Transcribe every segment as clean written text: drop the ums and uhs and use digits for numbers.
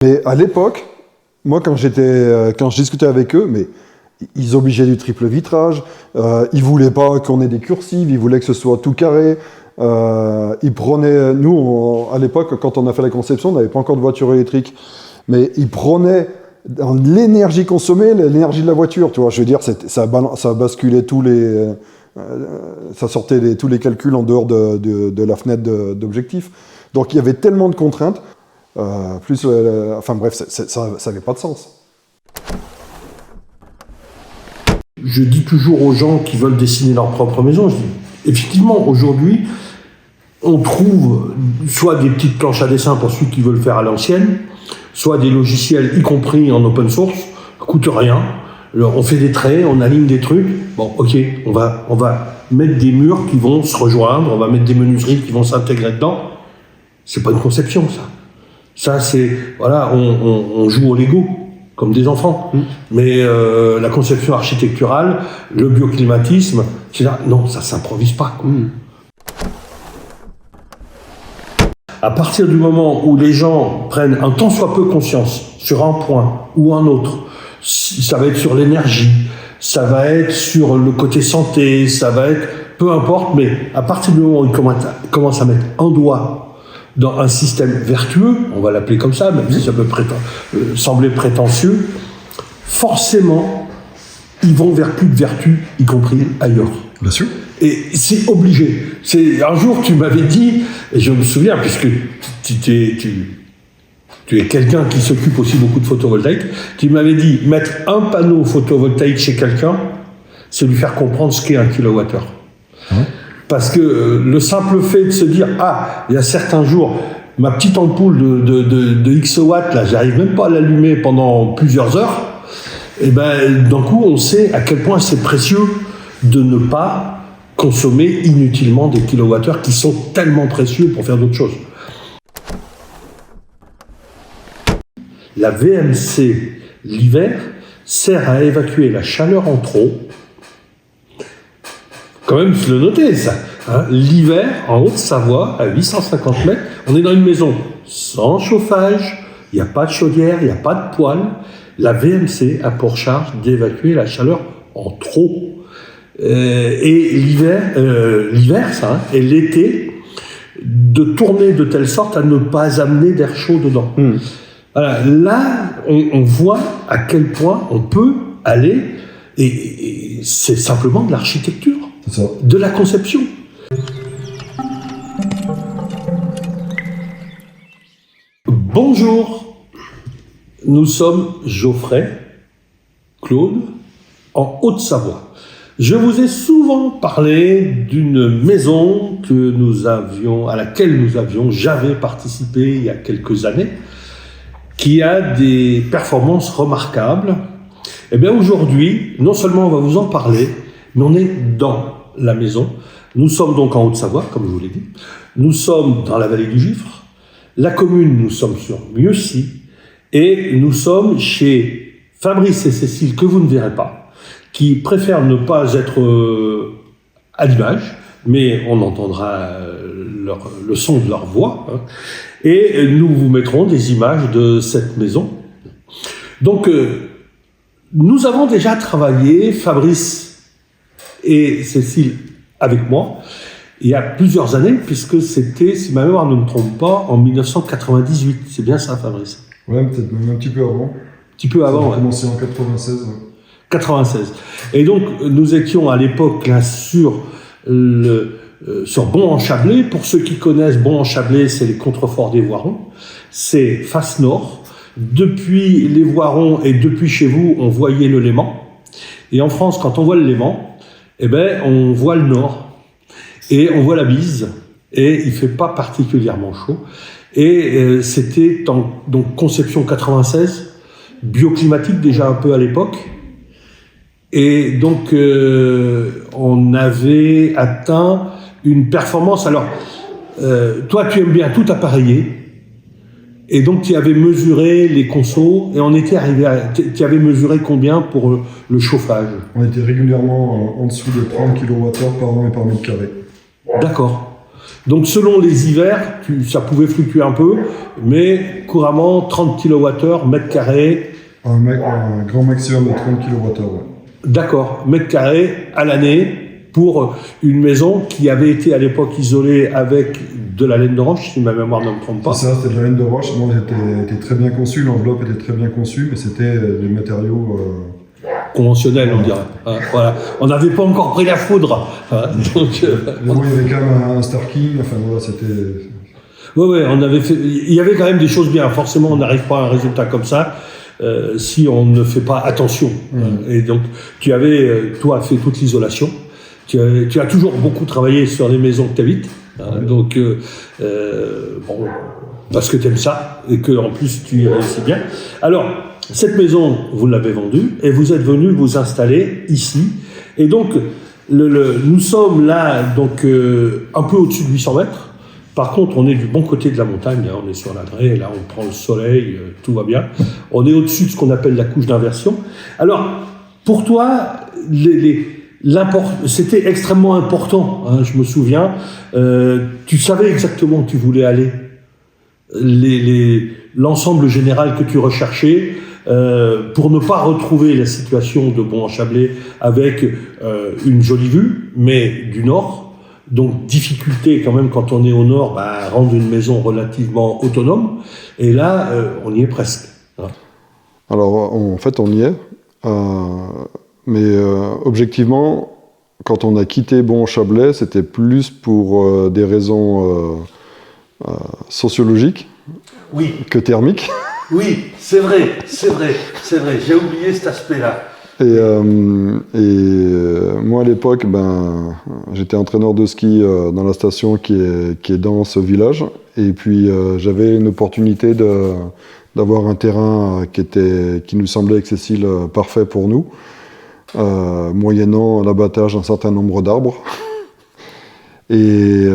Mais à l'époque, moi quand je discutais avec eux, mais ils obligeaient du triple vitrage, ils voulaient pas qu'on ait des cursives, ils voulaient que ce soit tout carré. Ils prenaient, nous à l'époque, quand on a fait la conception, on n'avait pas encore de voiture électrique, mais ils prenaient dans l'énergie consommée, l'énergie de la voiture, tu vois. Je veux dire, ça basculait ça sortait tous les calculs en dehors de la fenêtre d'objectif. Donc il y avait tellement de contraintes, enfin bref, ça n'avait pas de sens. Je dis toujours aux gens qui veulent dessiner leur propre maison, je dis, effectivement, aujourd'hui, on trouve soit des petites planches à dessin pour ceux qui veulent faire à l'ancienne, soit des logiciels, y compris en open source, qui ne coûtent rien. Alors, on fait des traits, on aligne des trucs. Bon, ok, on va mettre des murs qui vont se rejoindre, on va mettre des menuiseries qui vont s'intégrer dedans. C'est pas une conception, ça. Ça, c'est, voilà, on joue au Lego, comme des enfants. Mais la conception architecturale, le bioclimatisme, non, ça s'improvise pas, quoi. À partir du moment où les gens prennent un tant soit peu conscience sur un point ou un autre, ça va être sur l'énergie, ça va être sur le côté santé, ça va être peu importe, mais à partir du moment où ils commencent à mettre un doigt dans un système vertueux, on va l'appeler comme ça, même si ça peut sembler prétentieux, forcément, ils vont vers plus de vertu, y compris ailleurs. Bien sûr. Et c'est obligé. Un jour, tu m'avais dit, et je me souviens, puisque tu es quelqu'un qui s'occupe aussi beaucoup de photovoltaïque, tu m'avais dit, mettre un panneau photovoltaïque chez quelqu'un, c'est lui faire comprendre ce qu'est un kilowattheure. Parce que le simple fait de se dire, il y a certains jours, ma petite ampoule de X watts, là, j'arrive même pas à l'allumer pendant plusieurs heures, et ben, d'un coup, on sait à quel point c'est précieux de ne pas consommer inutilement des kilowattheures qui sont tellement précieux pour faire d'autres choses. La VMC, l'hiver, sert à évacuer la chaleur en trop. Quand même, se le noter, ça. L'hiver, en Haute-Savoie, à 850 mètres, on est dans une maison sans chauffage, il n'y a pas de chaudière, il n'y a pas de poêle. La VMC a pour charge d'évacuer la chaleur en trop. Et l'hiver, ça, et l'été, de tourner de telle sorte à ne pas amener d'air chaud dedans. Voilà, là, on voit à quel point on peut aller, et c'est simplement de l'architecture, de la conception. Bonjour, nous sommes Geoffrey, Claude, en Haute-Savoie. Je vous ai souvent parlé d'une maison à laquelle j'avais participé il y a quelques années, qui a des performances remarquables. Eh bien aujourd'hui, non seulement on va vous en parler, mais on est dans la maison. Nous sommes donc en Haute-Savoie, comme je vous l'ai dit. Nous sommes dans la vallée du Gifre. La commune, nous sommes sur Mieuxy. Et nous sommes chez Fabrice et Cécile, que vous ne verrez pas, qui préfèrent ne pas être à l'image, mais on entendra le son de leur voix, et nous vous mettrons des images de cette maison. Donc, nous avons déjà travaillé, Fabrice et Cécile, avec moi, il y a plusieurs années, puisque c'était, si ma mémoire ne me trompe pas, en 1998. C'est bien ça, Fabrice? Ouais, peut-être même un petit peu avant. Un petit peu avant, ça a commencé en 96. 96. Et donc, nous étions à l'époque là sur Bon-en-Chablais. Pour ceux qui connaissent Bon-en-Chablais, c'est les contreforts des Voirons. C'est face nord. Depuis les Voirons et depuis chez vous, on voyait le Léman. Et en France, quand on voit le Léman, eh ben, on voit le nord. Et on voit la Bise. Et il fait pas particulièrement chaud. Et c'était donc conception 96, bioclimatique déjà un peu à l'époque. Et donc, on avait atteint une performance. Alors, toi, tu aimes bien tout appareiller. Et donc, tu avais mesuré les consos. Et on était arrivé tu avais mesuré combien pour le chauffage? On était régulièrement en dessous de 30 kWh par an et par mètre carré. D'accord. Donc selon les hivers, ça pouvait fluctuer un peu, mais couramment 30 kWh, mètre carré. Un grand maximum de 30 kWh. Ouais. D'accord, mètre carré à l'année pour une maison qui avait été à l'époque isolée avec de la laine de roche, si ma mémoire ne me trompe pas. C'est ça, c'était de la laine de roche. Non, elle était très bien conçue, l'enveloppe était très bien conçue, mais c'était des matériaux conventionnels, on dirait. Voilà. On n'avait pas encore pris la foudre. Donc, mais bon, il y avait quand même un Starking, enfin voilà, c'était... Ouais, on avait fait. Il y avait quand même des choses bien. Forcément, on n'arrive pas à un résultat comme ça si on ne fait pas attention. Et donc, tu avais, toi, fait toute l'isolation. Tu as toujours beaucoup travaillé sur les maisons que tu habites. Donc, bon, parce que tu aimes ça et que en plus tu y réussis bien. Alors, cette maison, vous l'avez vendue et vous êtes venu vous installer ici. Et donc, nous sommes là, donc un peu au-dessus de 800 mètres. Par contre, on est du bon côté de la montagne, hein, on est sur la Drée, là on prend le soleil, tout va bien. On est au-dessus de ce qu'on appelle la couche d'inversion. Alors, pour toi, c'était extrêmement important, hein, je me souviens. Tu savais exactement où tu voulais aller, l'ensemble général que tu recherchais, pour ne pas retrouver la situation de Bon-en-Chablais avec une jolie vue, mais du nord. Donc, difficulté quand même quand on est au nord, rendre une maison relativement autonome. Et là, on y est presque. Alors, en fait, on y est. Mais objectivement, quand on a quitté Bon-en-Chablais, c'était plus pour des raisons sociologiques que thermiques. Oui, c'est vrai. J'ai oublié cet aspect-là. Et moi, à l'époque, j'étais entraîneur de ski dans la station qui est dans ce village. Et puis, j'avais une opportunité d'avoir un terrain qui nous semblait accessible, parfait pour nous, moyennant l'abattage d'un certain nombre d'arbres. Et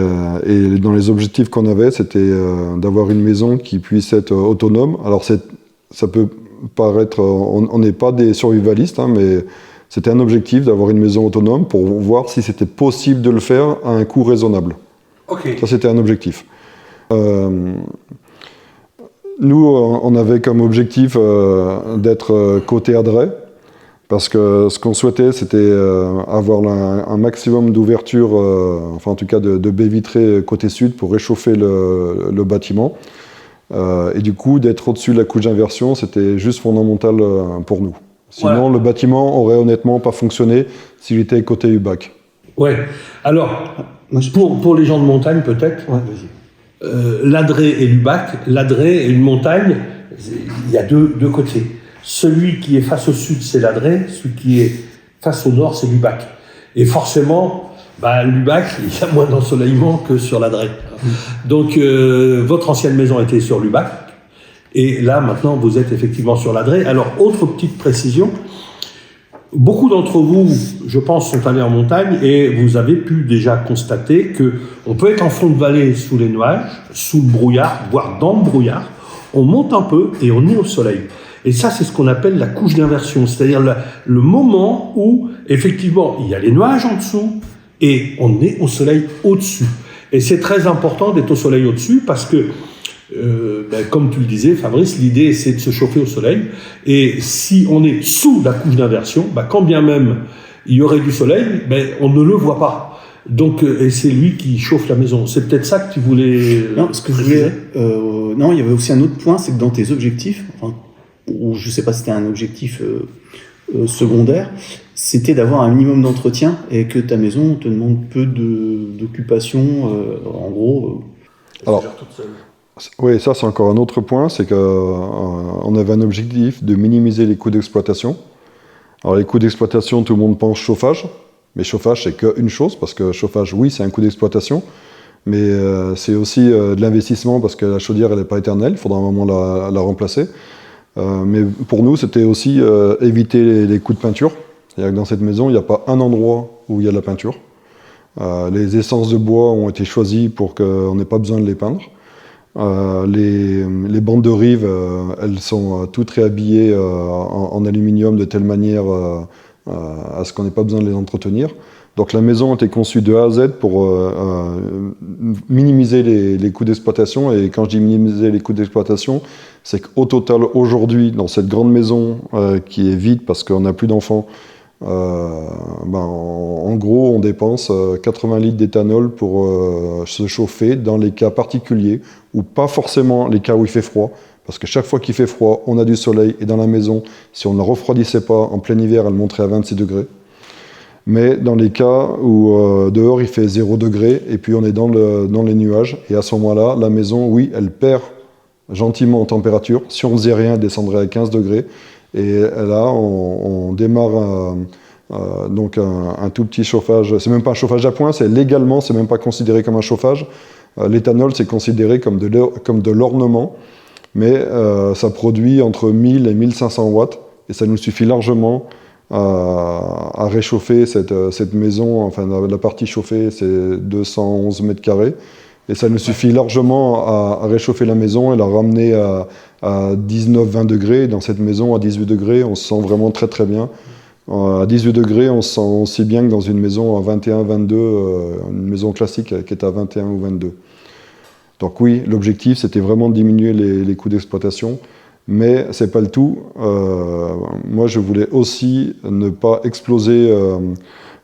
dans les objectifs qu'on avait, c'était d'avoir une maison qui puisse être autonome. Alors, ça peut paraître, on n'est pas des survivalistes, hein, mais c'était un objectif d'avoir une maison autonome pour voir si c'était possible de le faire à un coût raisonnable. Okay. Ça, c'était un objectif. Nous, on avait comme objectif d'être côté Adret, parce que ce qu'on souhaitait, c'était avoir un maximum d'ouverture, enfin en tout cas de baies vitrées côté sud pour réchauffer le bâtiment. Et du coup, d'être au-dessus de la couche d'inversion, c'était juste fondamental pour nous. Sinon, le bâtiment aurait honnêtement pas fonctionné s'il était côté UBAC. Ouais. Alors, pour les gens de montagne, peut-être, l'Adret et l'UBAC, l'Adret est une montagne, il y a deux côtés. Celui qui est face au sud, c'est l'Adret, celui qui est face au nord, c'est l'UBAC. Et forcément, l'UBAC, il y a moins d'ensoleillement que sur l'Adret. Donc, votre ancienne maison était sur l'UBAC, et là, maintenant, vous êtes effectivement sur l'Adret. Alors, autre petite précision, beaucoup d'entre vous, je pense, sont allés en montagne, et vous avez pu déjà constater qu'on peut être en fond de vallée sous les nuages, sous le brouillard, voire dans le brouillard, on monte un peu et on est au soleil. Et ça, c'est ce qu'on appelle la couche d'inversion, c'est-à-dire le moment où, effectivement, il y a les nuages en dessous, et on est au soleil au-dessus. Et c'est très important d'être au soleil au-dessus parce que, comme tu le disais, Fabrice, l'idée c'est de se chauffer au soleil. Et si on est sous la couche d'inversion, quand bien même il y aurait du soleil, on ne le voit pas. Donc, et c'est lui qui chauffe la maison. C'est peut-être ça que tu voulais... Non, ce que je voulais... non, il y avait aussi un autre point, c'est que dans tes objectifs, ou je ne sais pas si c'était un objectif secondaire, c'était d'avoir un minimum d'entretien et que ta maison te demande peu d'occupation, en gros. Alors, oui, ça c'est encore un autre point, c'est qu'on avait un objectif de minimiser les coûts d'exploitation. Alors les coûts d'exploitation, tout le monde pense chauffage, mais chauffage c'est qu'une chose, parce que chauffage, oui, c'est un coût d'exploitation, mais c'est aussi de l'investissement, parce que la chaudière, elle n'est pas éternelle, il faudra un moment la remplacer. Mais pour nous, c'était aussi éviter les coûts de peinture. C'est-à-dire que dans cette maison, il n'y a pas un endroit où il y a de la peinture. Les essences de bois ont été choisies pour qu'on n'ait pas besoin de les peindre. Les bandes de rive, elles sont toutes réhabillées en aluminium de telle manière à ce qu'on n'ait pas besoin de les entretenir. Donc la maison était conçue de A à Z pour minimiser les coûts d'exploitation. Et quand je dis minimiser les coûts d'exploitation, c'est qu'au total, aujourd'hui, dans cette grande maison qui est vide parce qu'on n'a plus d'enfants, en gros, on dépense 80 litres d'éthanol pour se chauffer dans les cas particuliers, ou pas forcément les cas où il fait froid. Parce que chaque fois qu'il fait froid, on a du soleil, et dans la maison, si on ne la refroidissait pas en plein hiver, elle monterait à 26 degrés. Mais dans les cas où dehors il fait 0 degré, et puis on est dans les nuages, et à ce moment-là, la maison, oui, elle perd gentiment en température. Si on ne faisait rien, elle descendrait à 15 degrés. Et là, on démarre donc un tout petit chauffage. C'est même pas un chauffage à point, légalement, c'est même pas considéré comme un chauffage. L'éthanol, c'est considéré comme de l'ornement. Mais ça produit entre 1000 et 1500 watts, et ça nous suffit largement à réchauffer cette maison. Enfin, la partie chauffée, c'est 211 mètres carrés, et ça nous suffit largement à réchauffer la maison et la ramener à 19-20 degrés. Dans cette maison, à 18 degrés, on se sent vraiment très très bien. À 18 degrés, on se sent aussi bien que dans une maison à 21-22, une maison classique qui est à 21 ou 22. Donc oui, l'objectif, c'était vraiment de diminuer les coûts d'exploitation, mais c'est pas le tout. Moi, je voulais aussi ne pas exploser,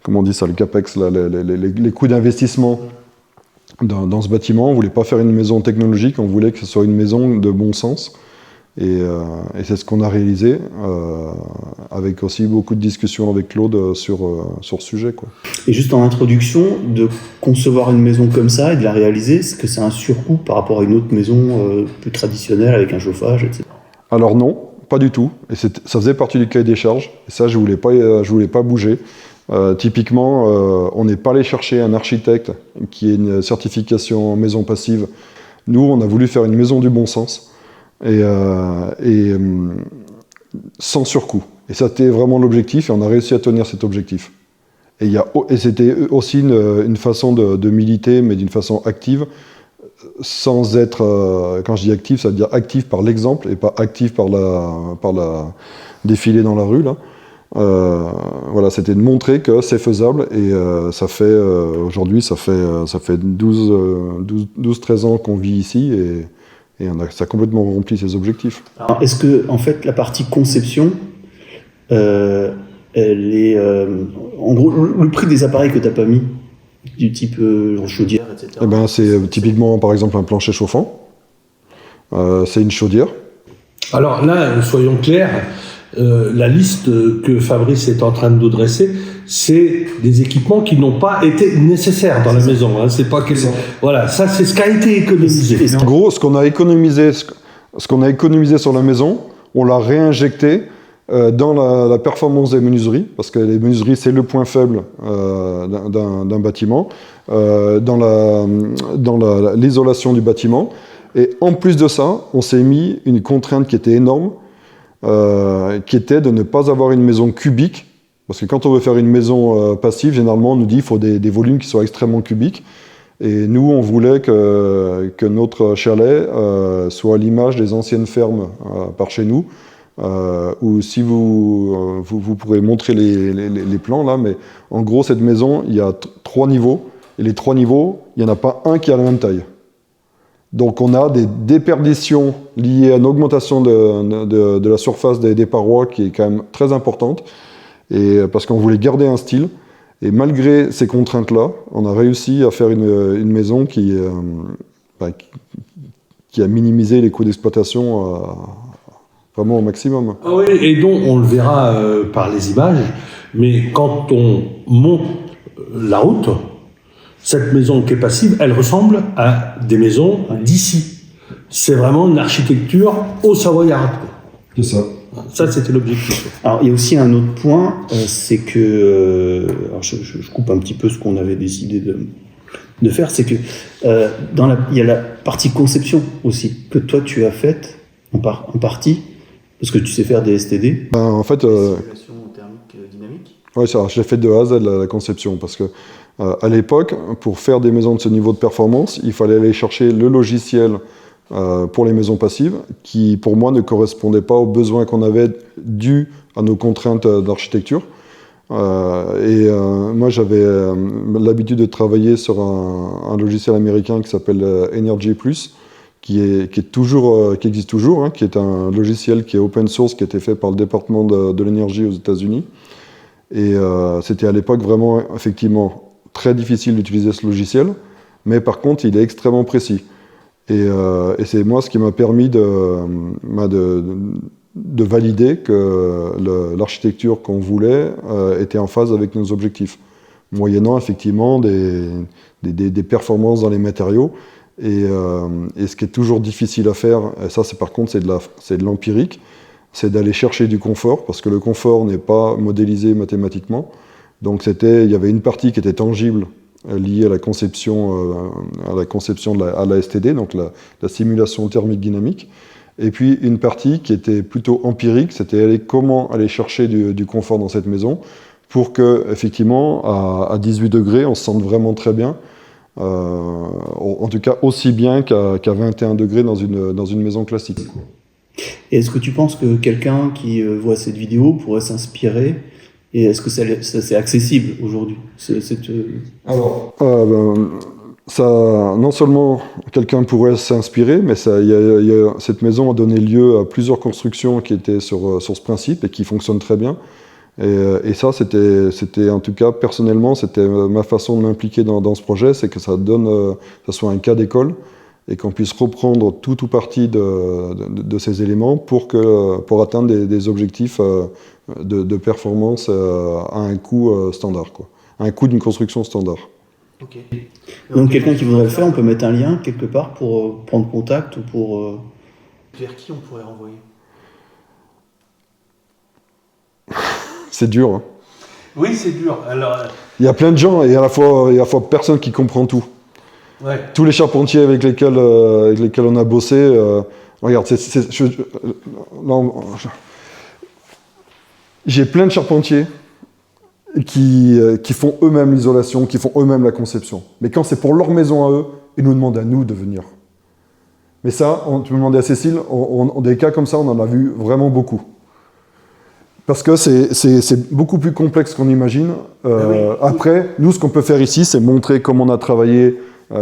comment on dit ça, le capex, là, les coûts d'investissement dans ce bâtiment. On voulait pas faire une maison technologique, on voulait que ce soit une maison de bon sens. Et c'est ce qu'on a réalisé, avec aussi beaucoup de discussions avec Claude sur ce sujet, quoi. Et juste en introduction, de concevoir une maison comme ça et de la réaliser, est-ce que c'est un surcoût par rapport à une autre maison plus traditionnelle avec un chauffage, etc. Alors non, pas du tout. Et ça faisait partie du cahier des charges. Et ça, je voulais pas bouger. Typiquement, on n'est pas allé chercher un architecte qui ait une certification maison passive. Nous, on a voulu faire une maison du bon sens. Et sans surcoût. Et ça, c'était vraiment l'objectif, et on a réussi à tenir cet objectif. Et c'était aussi une façon de militer, mais d'une façon active, sans être, quand je dis active, ça veut dire active par l'exemple, et pas active par la défilé dans la rue, là. Voilà, c'était de montrer que c'est faisable, et ça fait, aujourd'hui, ça fait 12-13 ans qu'on vit ici, et ça a complètement rempli ses objectifs. Alors, est-ce que, en fait, la partie conception, elle est... en gros, le prix des appareils que tu n'as pas mis, du type chaudière, etc. Eh ben, c'est typiquement, par exemple, un plancher chauffant. C'est une chaudière. Alors là, soyons clairs, la liste que Fabrice est en train de nous dresser, c'est des équipements qui n'ont pas été nécessaires dans la maison. Hein. C'est pas voilà, ça c'est ce qui a été économisé. En gros, ce qu'on a économisé sur la maison, on l'a réinjecté dans la performance des menuiseries, parce que les menuiseries, c'est le point faible d'un bâtiment, dans l'isolation du bâtiment. Et en plus de ça, on s'est mis une contrainte qui était énorme, qui était de ne pas avoir une maison cubique, parce que quand on veut faire une maison passive, généralement on nous dit qu'il faut des volumes qui soient extrêmement cubiques. Et nous, on voulait que notre chalet soit à l'image des anciennes fermes par chez nous, où si vous pourrez montrer les plans là, mais en gros cette maison, il y a 3 niveaux, et les 3 niveaux, il n'y en a pas un qui a la même taille. Donc on a des déperditions liées à une augmentation de la surface des parois qui est quand même très importante, et parce qu'on voulait garder un style. Et malgré ces contraintes-là, on a réussi à faire une maison qui a minimisé les coûts d'exploitation vraiment au maximum. Ah oui, et donc on le verra par les images, mais quand on monte la route, cette maison qui est passive, elle ressemble à des maisons d'ici. C'est vraiment une architecture au savoyard. C'est ça. Ça, c'était l'objectif. Alors, il y a aussi un autre point, c'est que... alors je coupe un petit peu ce qu'on avait décidé de faire, c'est que il y a la partie conception aussi, que toi tu as faite en partie, parce que tu sais faire des STD. En fait... simulation thermique dynamique. Oui, j'ai fait de A à Z la conception, parce que à l'époque, pour faire des maisons de ce niveau de performance, il fallait aller chercher le logiciel pour les maisons passives, qui pour moi ne correspondait pas aux besoins qu'on avait dus à nos contraintes d'architecture. Moi, j'avais l'habitude de travailler sur un logiciel américain qui s'appelle Energy Plus, qui existe toujours, hein, qui est un logiciel qui est open source, qui a été fait par le département de l'énergie aux États-Unis. Et c'était à l'époque vraiment, effectivement, très difficile d'utiliser ce logiciel, mais par contre, il est extrêmement précis. Et c'est moi ce qui m'a permis de valider que l'architecture qu'on voulait était en phase avec nos objectifs, moyennant effectivement des performances dans les matériaux. Et ce qui est toujours difficile à faire, et ça par contre c'est de l'empirique, c'est d'aller chercher du confort, parce que le confort n'est pas modélisé mathématiquement. Donc il y avait une partie qui était tangible, liée à la conception à la STD, donc la simulation thermique dynamique. Et puis une partie qui était plutôt empirique, c'était comment aller chercher du confort dans cette maison pour que, effectivement, à 18 degrés, on se sente vraiment très bien. En tout cas, aussi bien qu'à 21 degrés dans une maison classique. Et est-ce que tu penses que quelqu'un qui voit cette vidéo pourrait s'inspirer? Et est-ce que c'est accessible aujourd'hui, Alors, ça, non seulement quelqu'un pourrait s'inspirer, mais cette maison a donné lieu à plusieurs constructions qui étaient sur ce principe et qui fonctionnent très bien. Et ça, c'était en tout cas, personnellement, c'était ma façon de m'impliquer dans ce projet, c'est que ça soit un cas d'école et qu'on puisse reprendre tout parti de ces éléments pour atteindre des objectifs de performance à un coût standard, quoi. À un coût d'une construction standard. Ok. Donc quelqu'un qui voudrait le faire, on peut mettre un lien quelque part pour prendre contact ou pour... Vers qui on pourrait renvoyer? C'est dur. Hein. Oui, c'est dur. Alors, il y a plein de gens et à la fois personne qui comprend tout. ouais. Tous les charpentiers avec lesquels on a bossé, regarde, j'ai plein de charpentiers qui font eux-mêmes l'isolation, qui font eux-mêmes la conception. Mais quand c'est pour leur maison à eux, ils nous demandent à nous de venir. Mais ça, tu me demandais à Cécile, des cas comme ça, on en a vu vraiment beaucoup. Parce que c'est beaucoup plus complexe qu'on imagine. Oui. Après, nous, ce qu'on peut faire ici, c'est montrer comment on a travaillé.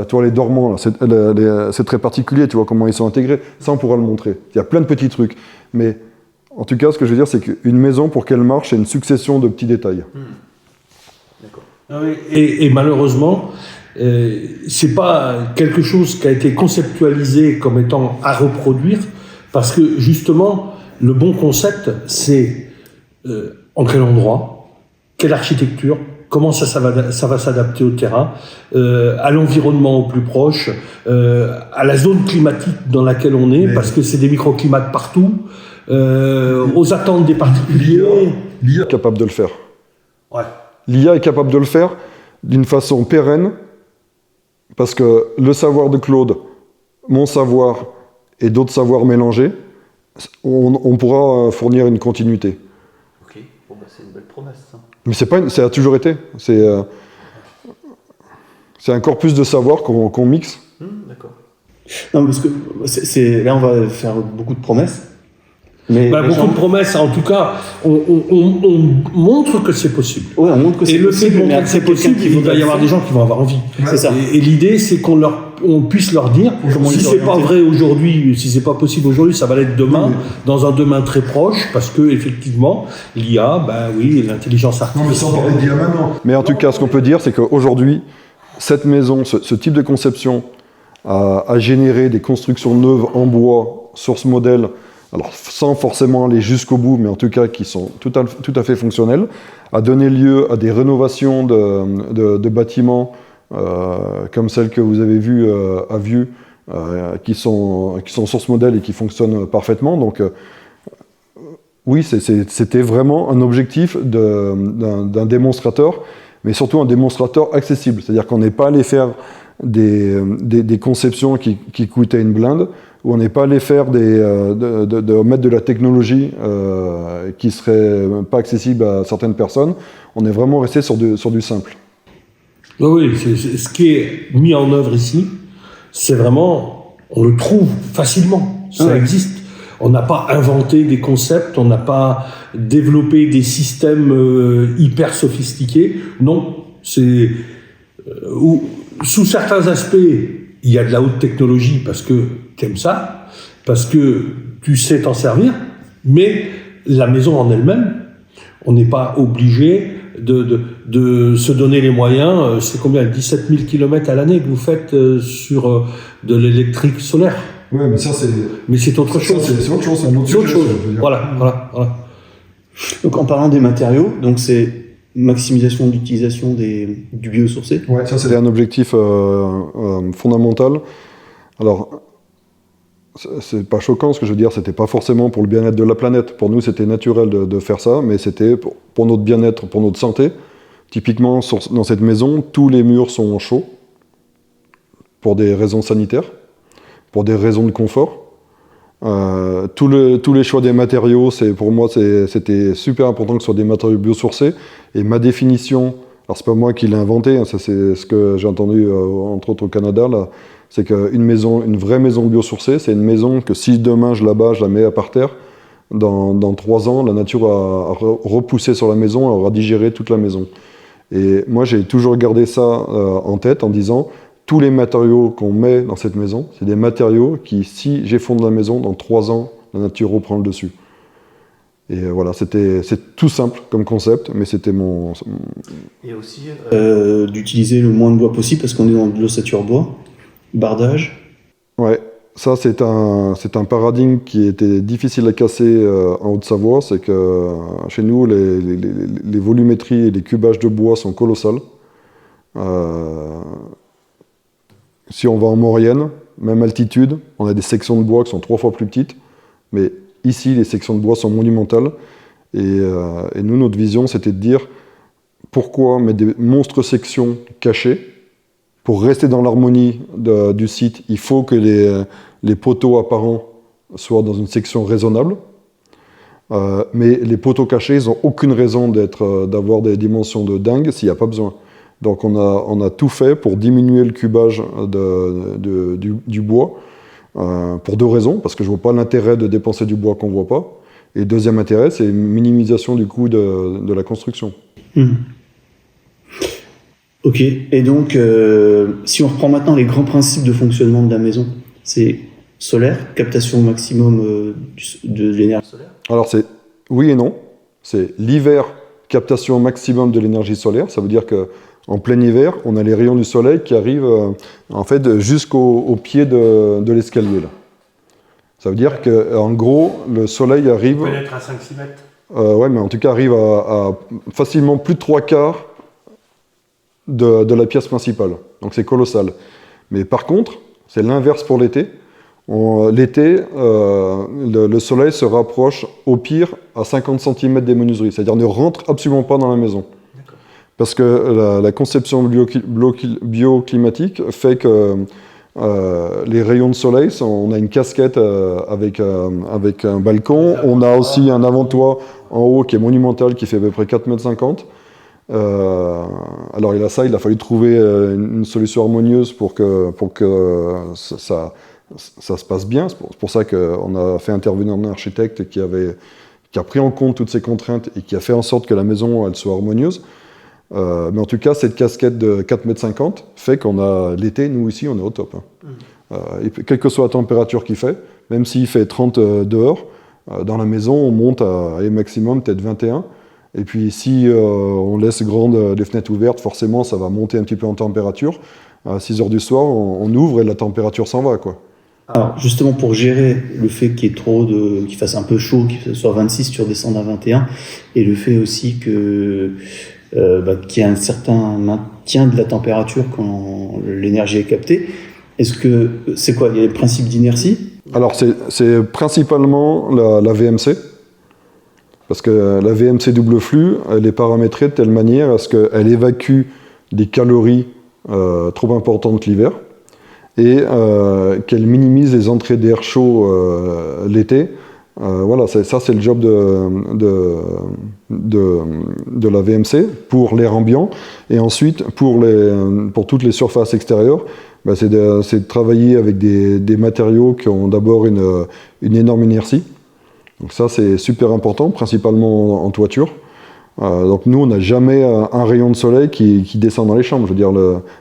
Toi, les dormants, là, c'est très particulier, tu vois comment ils sont intégrés. Ça, on pourra le montrer. Il y a plein de petits trucs. Mais en tout cas, ce que je veux dire, c'est qu'une maison, pour qu'elle marche, c'est une succession de petits détails. D'accord. Et malheureusement, c'est pas quelque chose qui a été conceptualisé comme étant à reproduire, parce que justement, le bon concept, c'est en quel endroit, quelle architecture, comment ça va s'adapter au terrain, à l'environnement au plus proche, à la zone climatique dans laquelle on est, parce que c'est des microclimats partout, aux attentes des particuliers. L'IA est capable de le faire. Ouais. L'IA est capable de le faire d'une façon pérenne, parce que le savoir de Claude, mon savoir et d'autres savoirs mélangés, on pourra fournir une continuité. Ok, bon, bah, c'est une belle promesse, ça. Mais ça a toujours été. C'est un corpus de savoir qu'on mixe. D'accord. Non, parce que là, on va faire beaucoup de promesses. Mais beaucoup de promesses, en tout cas, on montre que c'est possible. Ouais, on montre que c'est possible. Et le fait de montrer que c'est possible, il va y avoir des gens qui vont avoir envie. C'est ça. Et l'idée, c'est qu'on puisse leur dire, si c'est pas vrai aujourd'hui, si c'est pas possible aujourd'hui, ça va l'être demain, dans un demain très proche, parce que effectivement, l'IA, oui, l'intelligence artificielle. Non, mais sans parler d'IA maintenant. Mais en tout cas, ce qu'on peut dire, c'est qu'aujourd'hui, cette maison, ce type de conception, a généré des constructions neuves en bois sur ce modèle. Alors, sans forcément aller jusqu'au bout, mais en tout cas qui sont tout à fait fonctionnels, a donné lieu à des rénovations de bâtiments comme celles que vous avez vues à Vieux, qui sont sur ce modèle et qui fonctionnent parfaitement. Donc, oui, c'était vraiment un objectif d'un démonstrateur, mais surtout un démonstrateur accessible. C'est-à-dire qu'on n'est pas allé faire des conceptions qui coûtaient une blinde, où on n'est pas allé faire de mettre de la technologie qui serait pas accessible à certaines personnes. On est vraiment resté sur du simple. Oui, ce qui est mis en œuvre ici, c'est vraiment, on le trouve facilement, ça existe. On n'a pas inventé des concepts, on n'a pas développé des systèmes hyper sophistiqués. Non, c'est sous certains aspects, il y a de la haute technologie parce que tu aimes ça, parce que tu sais t'en servir, mais la maison en elle-même, on n'est pas obligé de se donner les moyens. C'est combien, 17 000 km à l'année que vous faites sur de l'électrique solaire? Ouais, mais ça, c'est. Mais c'est autre chose. C'est autre chose, c'est un autre C'est autre sujet, chose. je veux dire. Voilà. Donc en parlant des matériaux, donc c'est maximisation d'utilisation du biosourcé. Ouais, ça, c'est un objectif fondamental. Alors, c'est pas choquant ce que je veux dire, c'était pas forcément pour le bien-être de la planète. Pour nous, c'était naturel de faire ça, mais c'était pour notre bien-être, pour notre santé. Typiquement, dans cette maison, tous les murs sont chauds pour des raisons sanitaires, pour des raisons de confort. Tous les choix des matériaux, pour moi, c'était super important que ce soit des matériaux biosourcés. Et ma définition, alors c'est pas moi qui l'ai inventé, hein, ça c'est ce que j'ai entendu entre autres au Canada, là, c'est une vraie maison biosourcée, c'est une maison que si demain je la bats, je la mets par terre, dans 3 ans, la nature a repoussé sur la maison, elle aura digéré toute la maison. Et moi, j'ai toujours gardé ça en tête en disant, tous les matériaux qu'on met dans cette maison, c'est des matériaux qui, si j'effondre la maison, dans 3 ans, la nature reprend le dessus. Et voilà, c'est tout simple comme concept, mais c'était mon... Et aussi d'utiliser le moins de bois possible, parce qu'on est dans de l'ossature bois, bardage. Ouais, ça c'est un paradigme qui était difficile à casser en Haute-Savoie, c'est que chez nous, les volumétries et les cubages de bois sont colossales. Si on va en Maurienne, même altitude, on a des sections de bois qui sont 3 fois plus petites, mais ici, les sections de bois sont monumentales. Et nous, notre vision, c'était de dire pourquoi mettre des monstres sections cachées. Pour rester dans l'harmonie du site, il faut que les poteaux apparents soient dans une section raisonnable. Mais les poteaux cachés, ils n'ont aucune raison d'avoir des dimensions de dingue s'il n'y a pas besoin. Donc on a tout fait pour diminuer le cubage du bois, pour 2 raisons, parce que je ne vois pas l'intérêt de dépenser du bois qu'on ne voit pas. Et deuxième intérêt, c'est une minimisation du coût de la construction. Ok, et donc si on reprend maintenant les grands principes de fonctionnement de la maison, c'est solaire, captation au maximum de l'énergie solaire. Alors c'est oui et non. C'est l'hiver, captation au maximum de l'énergie solaire. Ça veut dire qu'en plein hiver, on a les rayons du soleil qui arrivent en fait jusqu'au pied de l'escalier là. Ça veut dire qu'en gros, le soleil arrive... Il peut être à 5-6 mètres. Ouais, mais en tout cas arrive à facilement plus de 3/4 de la pièce principale. Donc c'est colossal. Mais par contre, c'est l'inverse pour l'été. L'été, le soleil se rapproche au pire à 50 cm des menuiseries, c'est-à-dire ne rentre absolument pas dans la maison. Parce que la conception bioclimatique fait que les rayons de soleil, on a une casquette avec un balcon, on a aussi un avant-toit en haut qui est monumental, qui fait à peu près 4,50 m. Alors il a fallu trouver une solution harmonieuse pour que ça se passe bien. C'est pour ça qu'on a fait intervenir un architecte qui a pris en compte toutes ces contraintes et qui a fait en sorte que la maison elle soit harmonieuse. Mais en tout cas, cette casquette de 4,50 m fait qu'on a l'été, nous ici, on est au top. Et quelle que soit la température qu'il fait, même s'il fait 30 dehors, dans la maison, on monte à maximum peut-être 21. Et puis si on laisse les fenêtres ouvertes, forcément, ça va monter un petit peu en température. À 6 h du soir, on ouvre et la température s'en va, quoi. Alors justement pour gérer le fait qu'il y ait qu'il fasse un peu chaud, qu'il soit 26, tu redescendes à 21, et le fait aussi qu'il y ait un certain maintien de la température quand l'énergie est captée, est-ce que c'est quoi? Il y a les principes d'inertie? Alors c'est principalement la VMC, parce que la VMC double flux, elle est paramétrée de telle manière à ce qu'elle évacue des calories trop importantes l'hiver, et qu'elle minimise les entrées d'air chaud l'été Voilà, ça c'est le job de la VMC pour l'air ambiant. Et ensuite, pour toutes les surfaces extérieures, bah, c'est de travailler avec des matériaux qui ont d'abord une énorme inertie. Donc ça c'est super important, principalement en toiture. Donc nous, on n'a jamais un rayon de soleil qui descend dans les chambres. Je veux dire,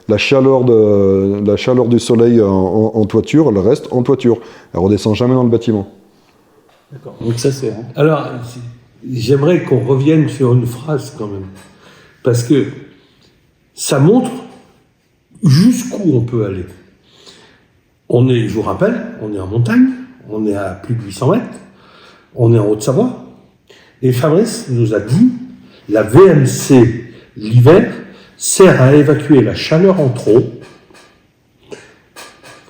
la chaleur du soleil en toiture, elle reste en toiture. Elle ne redescend jamais dans le bâtiment. D'accord. Donc ça c'est. Alors, j'aimerais qu'on revienne sur une phrase quand même, parce que ça montre jusqu'où on peut aller. Je vous rappelle, on est en montagne, on est à plus de 800 mètres, on est en Haute-Savoie, et Fabrice nous a dit, la VMC, l'hiver, sert à évacuer la chaleur en trop.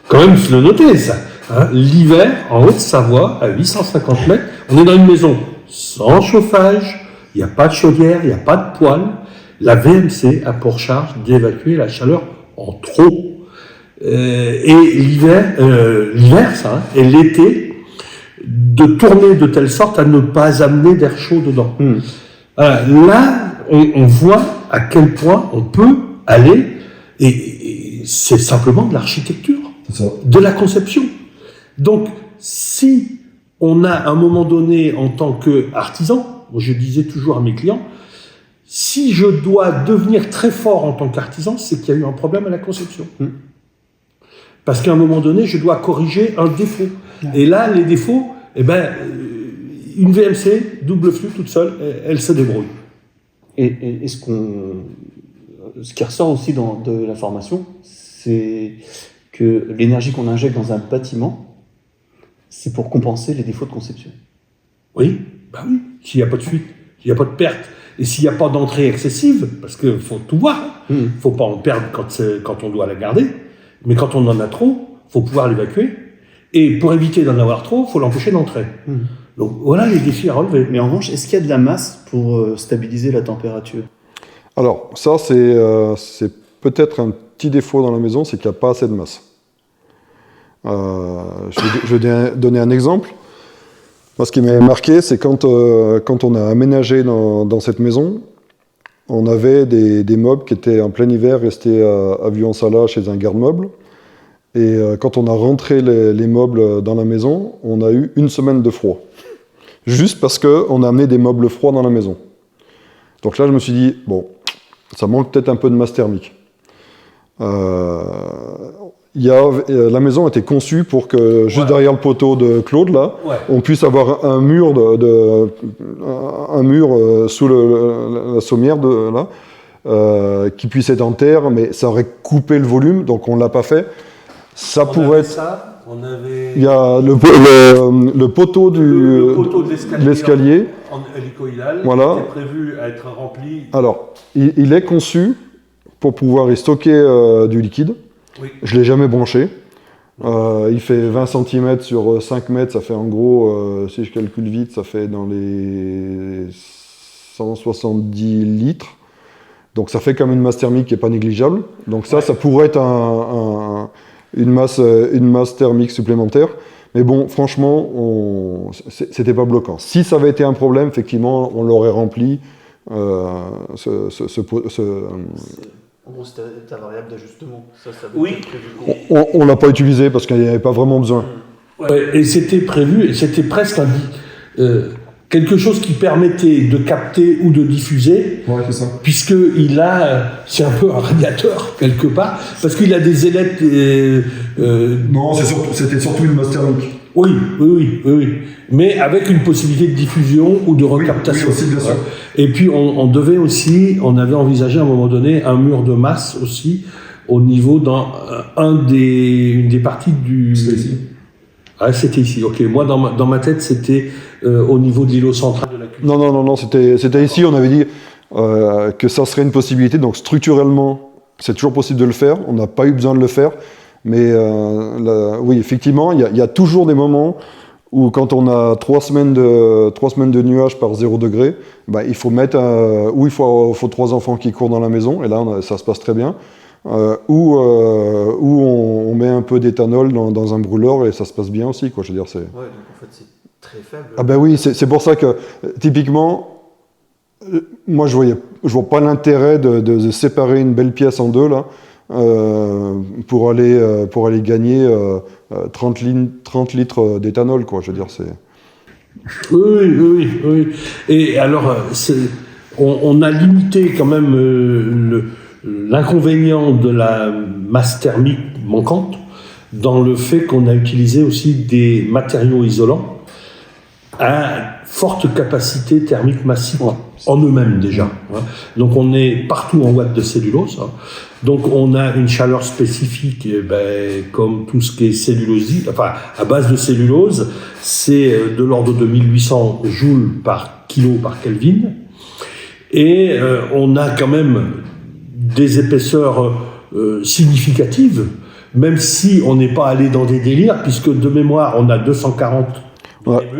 Quand même, se le noter, ça. Hein, l'hiver, en Haute-Savoie, à 850 mètres, on est dans une maison sans chauffage, il n'y a pas de chaudière, il n'y a pas de poêle. La VMC a pour charge d'évacuer la chaleur en trop. Et l'hiver, ça, hein, et l'été, de tourner de telle sorte à ne pas amener d'air chaud dedans. Là, on voit à quel point on peut aller, et c'est simplement de l'architecture, de la conception. Donc, si on a à un moment donné, en tant qu'artisan, je disais toujours à mes clients, si je dois devenir très fort en tant qu'artisan, c'est qu'il y a eu un problème à la conception. Parce qu'à un moment donné, je dois corriger un défaut. Et là, les défauts, une VMC, double flux toute seule, elle se débrouille. Et ce qui ressort aussi de la formation, c'est que l'énergie qu'on injecte dans un bâtiment, c'est pour compenser les défauts de conception. Oui, bah oui. S'il n'y a pas de fuite, s'il n'y a pas de perte, et s'il n'y a pas d'entrée excessive, parce qu'il faut tout voir, il ne faut pas en perdre quand on doit la garder, mais quand on en a trop, il faut pouvoir l'évacuer, et pour éviter d'en avoir trop, il faut l'empêcher d'entrer. Donc voilà les défis à relever. Mais en revanche, est-ce qu'il y a de la masse pour stabiliser la température? Alors, ça, c'est peut-être un petit défaut dans la maison, c'est qu'il n'y a pas assez de masse. Je vais donner un exemple. Moi, ce qui m'a marqué, c'est quand on a aménagé dans cette maison, on avait des meubles qui étaient en plein hiver restés à Vuan-Sala chez un garde-meuble. Et quand on a rentré les meubles dans la maison, on a eu une semaine de froid. Juste parce qu'on a amené des meubles froids dans la maison. Donc là, je me suis dit, bon, ça manque peut-être un peu de masse thermique. La maison était conçue pour que, juste derrière le poteau de Claude, là, on puisse avoir un mur, sous la sommière, qui puisse être en terre, mais ça aurait coupé le volume, donc on ne l'a pas fait. Ça pourrait être... Il y a le poteau de l'escalier en hélicoïdal, voilà, qui est prévu à être rempli. Alors, il est conçu pour pouvoir y stocker du liquide. Oui. Je ne l'ai jamais branché. Il fait 20 cm sur 5 mètres, ça fait en gros, si je calcule vite, ça fait dans les 170 litres. Donc ça fait quand même une masse thermique qui n'est pas négligeable. Donc ça pourrait être une masse thermique supplémentaire. Mais bon, franchement, c'était pas bloquant. Si ça avait été un problème, effectivement, on l'aurait rempli. En gros, c'est ta variable d'ajustement. Ça oui. On l'a pas utilisé parce qu'il n'y avait pas vraiment besoin. Ouais, et c'était prévu, et c'était presque quelque chose qui permettait de capter ou de diffuser, c'est ça. Puisqu'il c'est un peu un radiateur quelque part, parce qu'il a des ailettes. Non, c'était surtout une masse thermique. Oui, mais avec une possibilité de diffusion ou de recaptation. Oui, aussi, bien sûr. Et puis on avait envisagé à un moment donné un mur de masse aussi au niveau dans une des parties du. C'était ici. Ah, c'était ici. Ok, moi dans ma tête c'était au niveau de l'îlot central de la cuisine. Non, c'était ici. On avait dit que ça serait une possibilité. Donc structurellement, c'est toujours possible de le faire. On n'a pas eu besoin de le faire. Mais oui, effectivement, il y a toujours des moments où quand on a 3 semaines de nuages par 0 degré, il faut mettre il faut 3 enfants qui courent dans la maison, et là ça se passe très bien, ou on met un peu d'éthanol dans un brûleur et ça se passe bien aussi, quoi. Je veux dire, c'est... Ouais, donc en fait très faible. Ah ben oui, c'est pour ça que, typiquement, moi je vois pas l'intérêt de séparer une belle pièce en deux, là, pour aller gagner 30 litres d'éthanol, quoi. Je veux dire, c'est... Oui. Et alors, on a limité quand même l'inconvénient de la masse thermique manquante dans le fait qu'on a utilisé aussi des matériaux isolants à forte capacité thermique massive en eux-mêmes déjà. Hein. Donc on est partout en watts de cellulose. Hein. Donc on a une chaleur spécifique, comme tout ce qui est cellulose, enfin à base de cellulose, c'est de l'ordre de 1800 joules par kilo par Kelvin. Et on a quand même des épaisseurs significatives, même si on n'est pas allé dans des délires, puisque de mémoire on a 240.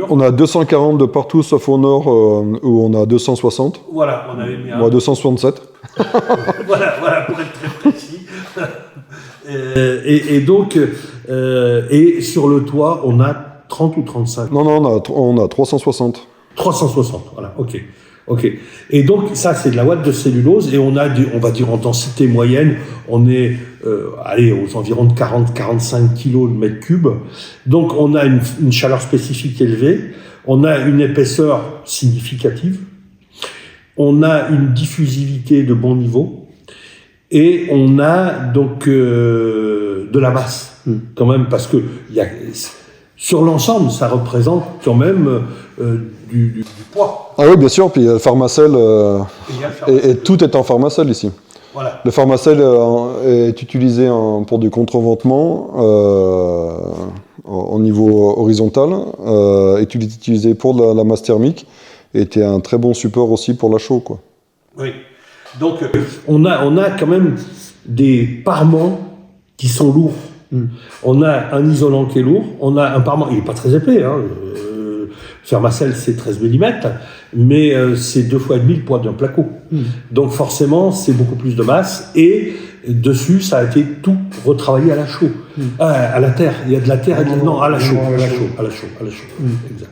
On a 240 de partout, sauf au nord, où on a 260. Voilà, on avait mis un... Moi, 267. voilà, pour être très précis. Et donc, et sur le toit, on a 30 ou 35. Non, on a 360. 360, voilà, ok. Et donc, ça, c'est de la ouate de cellulose, et on a, on va dire en densité moyenne, on est aux environs de 40-45 kilos le mètre cube. Donc, on a une chaleur spécifique élevée, on a une épaisseur significative, on a une diffusivité de bon niveau, et on a donc de la masse, quand même, parce que sur l'ensemble, ça représente quand même du poids. Ah oui, bien sûr, puis le Pharmacell, et tout est en Pharmacell ici. Voilà. Le Pharmacell est utilisé pour du contreventement au niveau horizontal, est utilisé pour la masse thermique, et était un très bon support aussi pour la chaux, quoi. Oui. Donc, on a quand même des parements qui sont lourds. On a un isolant qui est lourd, on a un parement, il n'est pas très épais, hein. Pharmacell c'est 13 mm, mais c'est 2 fois et demi le poids d'un placo. Donc forcément, c'est beaucoup plus de masse, et dessus, ça a été tout retravaillé à la chaux. À la terre, il y a de la terre, à la chaux. Exact.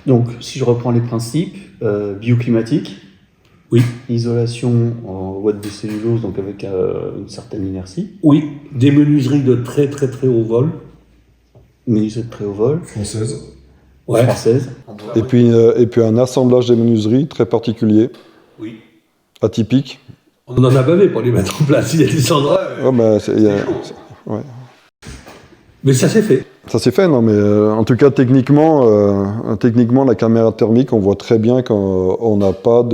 Donc, si je reprends les principes, bioclimatique, oui. Isolation en watts de cellulose, donc avec une certaine inertie. Oui, des menuiseries de très très très haut vol. Menuiseries de très haut vol. Française. Ouais. Française. Et puis un assemblage des menuiseries très particulier. Oui. Atypique. On en a bavé pour les mettre en place. Il y a des endroits. Ouais. Mais ça s'est fait. Ça s'est fait, non, mais en tout cas, techniquement, la caméra thermique, on voit très bien qu'on n'a pas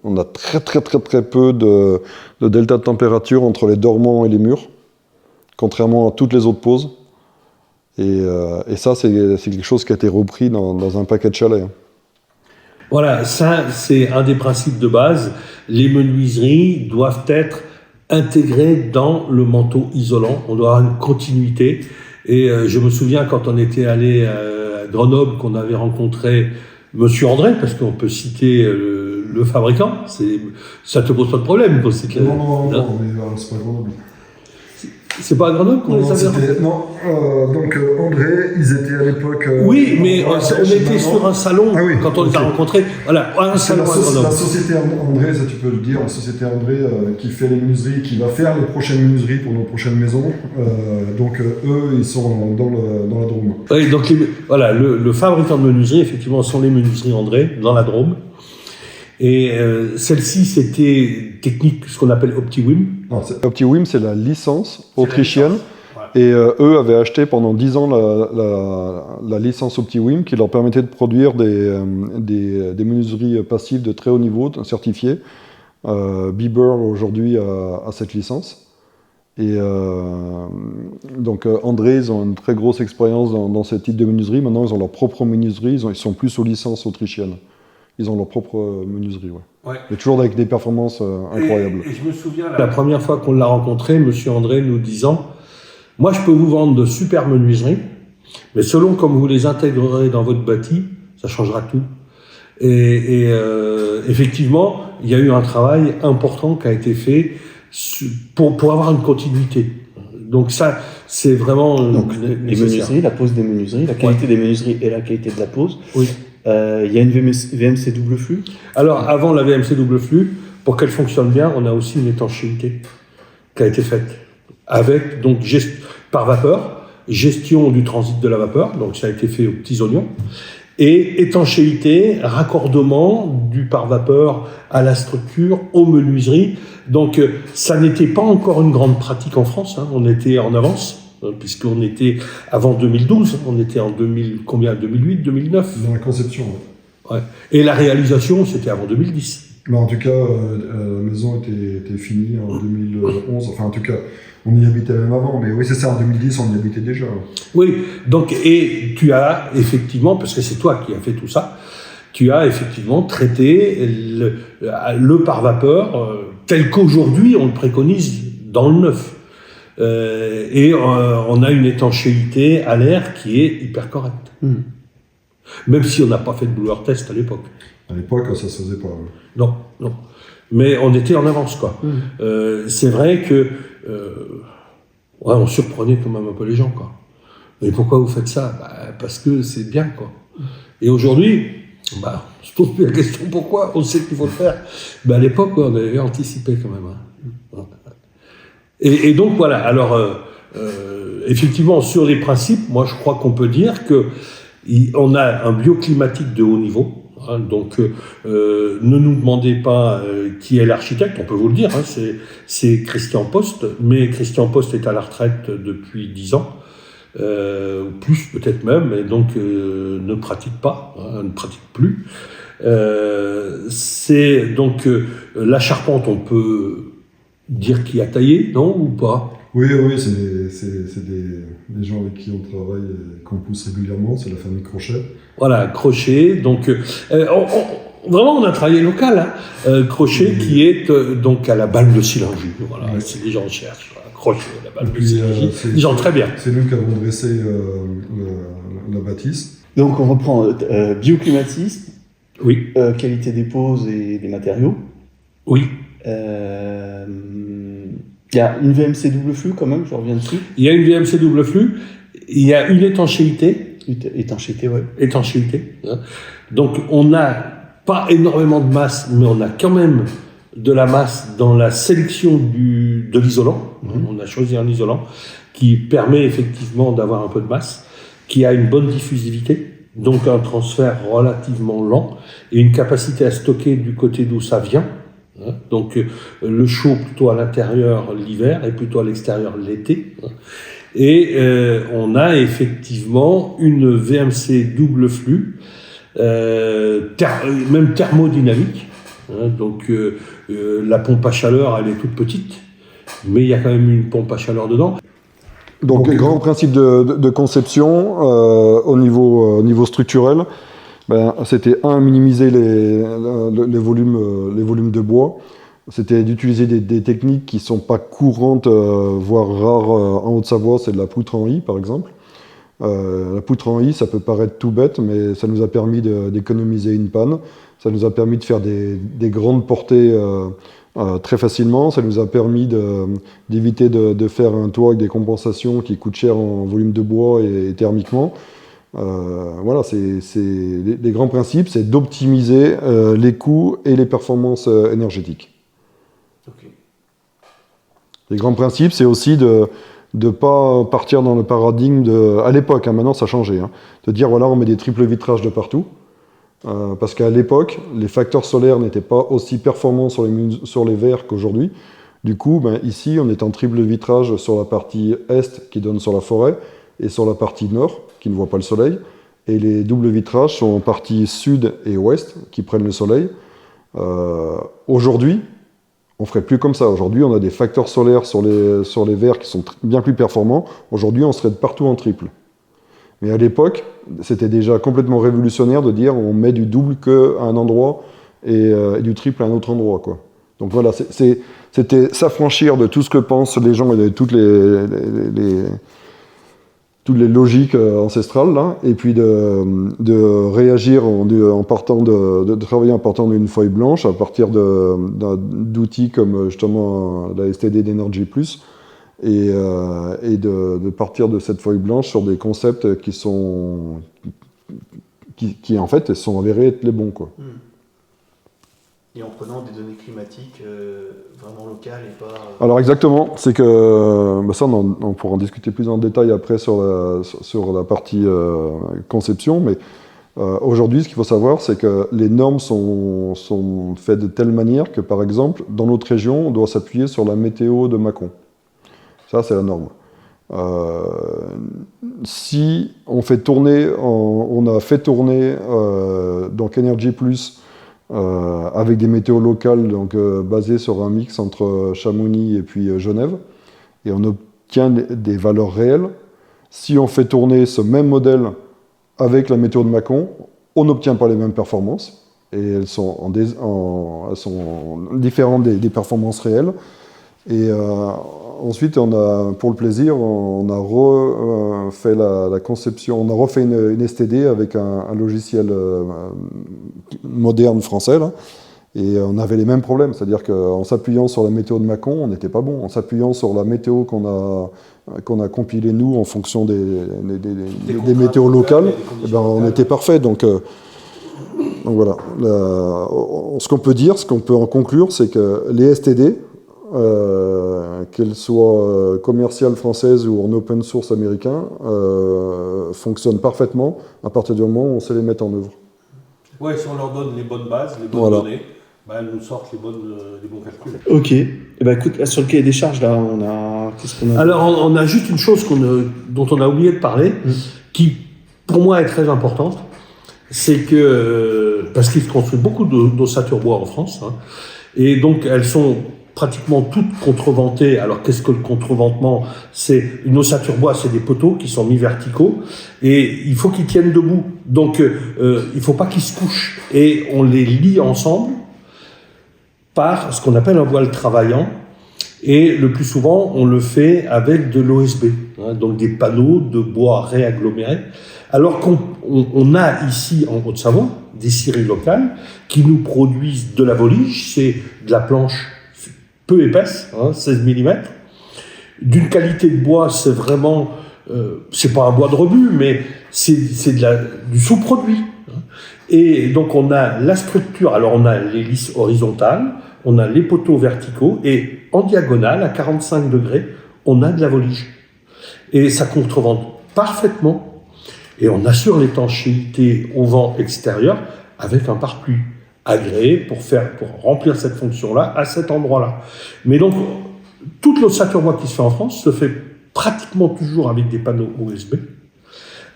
on a très peu de delta de température entre les dormants et les murs, contrairement à toutes les autres poses. Et ça, c'est quelque chose qui a été repris dans un paquet de chalets. Voilà, ça, c'est un des principes de base. Les menuiseries doivent être intégrées dans le manteau isolant. On doit avoir une continuité. Et je me souviens quand on était allé à Grenoble, qu'on avait rencontré Monsieur André, parce qu'on peut citer le fabricant. Ça te pose pas de problème, quoi. Non, mais c'est pas Grenoble. C'est pas à Grenoble qu'on les avait Non, donc André, ils étaient à l'époque... oui, mais on était sur un salon quand on les a rencontrés. Voilà, un salon à Grenoble. La société André, ça tu peux le dire, la société André qui fait les menuiseries, qui va faire les prochaines menuiseries pour nos prochaines maisons. Donc eux, ils sont dans la Drôme. Oui, donc voilà, le fabricant de menuiseries, effectivement, sont les menuiseries André, dans la Drôme. Et celle-ci, c'était technique, ce qu'on appelle OptiWim. OptiWim, c'est la licence autrichienne. Et eux avaient acheté pendant 10 ans la licence OptiWim qui leur permettait de produire des menuiseries passives de très haut niveau, certifiées. Bieber, aujourd'hui, a cette licence. Et donc André, ils ont une très grosse expérience dans ce type de menuiserie. Maintenant, ils ont leur propre menuiserie, ils sont plus aux licences autrichiennes. Ils ont leur propre menuiserie, ouais. Mais toujours avec des performances incroyables. Et je me souviens, la première fois qu'on l'a rencontré, Monsieur André nous disant « Moi, je peux vous vendre de super menuiseries, mais selon comme vous les intégrerez dans votre bâti, ça changera tout. » Et effectivement, il y a eu un travail important qui a été fait pour avoir une continuité. Donc ça c'est vraiment Donc les nécessaire. menuiseries, la pose des menuiseries, la qualité des menuiseries et la qualité de la pose. Oui. Il y a une VMC double flux. Alors, avant la VMC double flux, pour qu'elle fonctionne bien, on a aussi une étanchéité qui a été faite avec, donc, par vapeur, gestion du transit de la vapeur, donc ça a été fait aux petits oignons, et étanchéité, raccordement du pare-vapeur à la structure, aux menuiseries. Donc, ça n'était pas encore une grande pratique en France, hein. On était en avance, puisqu'on était avant 2012, on était en 2008, 2009. Dans la conception, ouais. Ouais. Et la réalisation, c'était avant 2010. Mais en tout cas, la maison était finie en 2011. Enfin, en tout cas, on y habitait même avant. Mais oui, c'est ça, en 2010, on y habitait déjà. Oui, donc, et tu as effectivement, parce que c'est toi qui as fait tout ça, tu as effectivement traité le pare-vapeur tel qu'aujourd'hui on le préconise dans le neuf. Et on a une étanchéité à l'air qui est hyper correcte. Même si on n'a pas fait de blower test à l'époque. À l'époque, ça se faisait pas. Ouais. Non, non. Mais on était en avance, quoi. C'est vrai que ouais, on surprenait quand même un peu les gens, quoi. Mais pourquoi vous faites ça? Parce que c'est bien, quoi. Et aujourd'hui, on se pose plus la question pourquoi, on sait qu'il faut le faire. À l'époque, on avait anticipé quand même. Hein. Et donc voilà, alors effectivement, sur les principes, moi je crois qu'on peut dire qu'on a un bioclimatique de haut niveau. Hein, donc ne nous demandez pas qui est l'architecte, on peut vous le dire, hein, c'est Christian Post, mais Christian Post est à la retraite depuis 10 ans. Plus peut-être même, et donc ne pratique pas, hein, ne pratique plus. C'est donc la charpente, on peut dire qui a taillé, non, ou pas? Oui, c'est des gens avec qui on travaille et qu'on pousse régulièrement, c'est la famille Crochet. Voilà, Crochet, donc vraiment on a travaillé local, hein. Crochet qui est donc à la balle de Sillingy, voilà, si les gens cherchent. Crochet, la balle de Sillingy, des gens très bien. C'est nous qui avons dressé la bâtisse. Donc on reprend bioclimatisme, Oui. qualité des poses et des matériaux. Oui. Il y a une VMC double flux quand même, je reviens dessus. Il y a une VMC double flux, il y a une étanchéité. Étanchéité, ouais. Étanchéité. Hein. Donc on n'a pas énormément de masse, mais on a quand même de la masse dans la sélection de l'isolant. On a choisi un isolant qui permet effectivement d'avoir un peu de masse, qui a une bonne diffusivité, donc un transfert relativement lent et une capacité à stocker du côté d'où ça vient. Hein. Donc le chaud plutôt à l'intérieur l'hiver et plutôt à l'extérieur l'été. Hein. Et on a effectivement une VMC double flux, même thermodynamique. Hein, donc la pompe à chaleur, elle est toute petite, mais il y a quand même une pompe à chaleur dedans. Donc, grand principe de conception au niveau structurel, c'était minimiser les volumes de bois. C'était d'utiliser des techniques qui ne sont pas courantes, voire rares en Haute-Savoie, c'est de la poutre en I par exemple. La poutre en I, ça peut paraître tout bête, mais ça nous a permis d'économiser une panne. Ça nous a permis de faire des grandes portées très facilement. Ça nous a permis d'éviter de faire un toit avec des compensations qui coûtent cher en volume de bois et thermiquement. Voilà, les grands principes, c'est d'optimiser les coûts et les performances énergétiques. Okay. Les grands principes, c'est aussi de ne pas partir dans le paradigme à l'époque, hein, maintenant ça a changé, hein, de dire voilà, on met des triples vitrages de partout. Parce qu'à l'époque, les facteurs solaires n'étaient pas aussi performants sur les verres qu'aujourd'hui. Du coup, ici, on est en triple vitrage sur la partie est qui donne sur la forêt et sur la partie nord qui ne voit pas le soleil. Et les doubles vitrages sont en partie sud et ouest qui prennent le soleil. Aujourd'hui, on ne ferait plus comme ça. Aujourd'hui, on a des facteurs solaires sur les verres qui sont bien plus performants. Aujourd'hui, on serait partout en triple. Mais à l'époque, c'était déjà complètement révolutionnaire de dire on met du double qu'à un endroit et du triple à un autre endroit, quoi. Donc voilà, c'était s'affranchir de tout ce que pensent les gens et de toutes les logiques ancestrales, là, et puis de réagir en partant de travailler en partant d'une feuille blanche, à partir d'outils comme justement la STD d'Energy Plus, et de partir de cette feuille blanche sur des concepts qui en fait sont avérés être les bons, quoi. Et en prenant des données climatiques vraiment locales et pas... Alors exactement, c'est que ça on pourra en discuter plus en détail après sur la partie conception, mais aujourd'hui ce qu'il faut savoir c'est que les normes sont faites de telle manière que par exemple dans notre région on doit s'appuyer sur la météo de Mâcon. Ça c'est la norme. Si on fait tourner, on a fait tourner donc Energy Plus avec des météos locales, donc basées sur un mix entre Chamonix et puis Genève, et on obtient des valeurs réelles. Si on fait tourner ce même modèle avec la météo de Mâcon, on n'obtient pas les mêmes performances, et elles sont différentes des performances réelles. Et ensuite, pour le plaisir, on a refait la conception, on a refait une STD avec un logiciel moderne français, là, et on avait les mêmes problèmes, c'est-à-dire qu'en s'appuyant sur la météo de Mâcon, on n'était pas bon. En s'appuyant sur la météo qu'on a compilée nous en fonction des météos locales, on était parfait. Donc voilà. Ce qu'on peut dire, ce qu'on peut en conclure, c'est que les STD, qu'elles soient commerciales françaises ou en open source américain, fonctionnent parfaitement à partir du moment où on sait les mettre en œuvre. Ouais, si on leur donne les bonnes bases, les bonnes données, elles nous sortent les bons calculs. Ok. Écoute, sur le cahier des charges, là, qu'est-ce qu'on a ? Alors, on a juste une chose dont on a oublié de parler, qui, pour moi, est très importante. C'est que, parce qu'il se construit beaucoup d'ossatures bois en France, et donc elles sont pratiquement toutes contreventées. Alors qu'est-ce que le contreventement ? C'est une ossature bois, c'est des poteaux qui sont mis verticaux et il faut qu'ils tiennent debout. Donc il faut pas qu'ils se couchent et on les lie ensemble par ce qu'on appelle un voile travaillant. Et le plus souvent, on le fait avec de l'OSB, donc des panneaux de bois réagglomérés. Alors qu'on a ici en Haute-Savoie des scieries locales qui nous produisent de la volige, c'est de la planche peu épaisse, 16 mm, d'une qualité de bois, c'est vraiment, c'est pas un bois de rebut, mais c'est du sous-produit. Et donc on a la structure, alors on a les lisses horizontales, on a les poteaux verticaux, et en diagonale, à 45 degrés, on a de la volige. Et ça contrevente parfaitement, et on assure l'étanchéité au vent extérieur avec un pare-pluie agréé pour remplir cette fonction-là à cet endroit-là. Mais donc, toute l'ossature bois qui se fait en France se fait pratiquement toujours avec des panneaux OSB,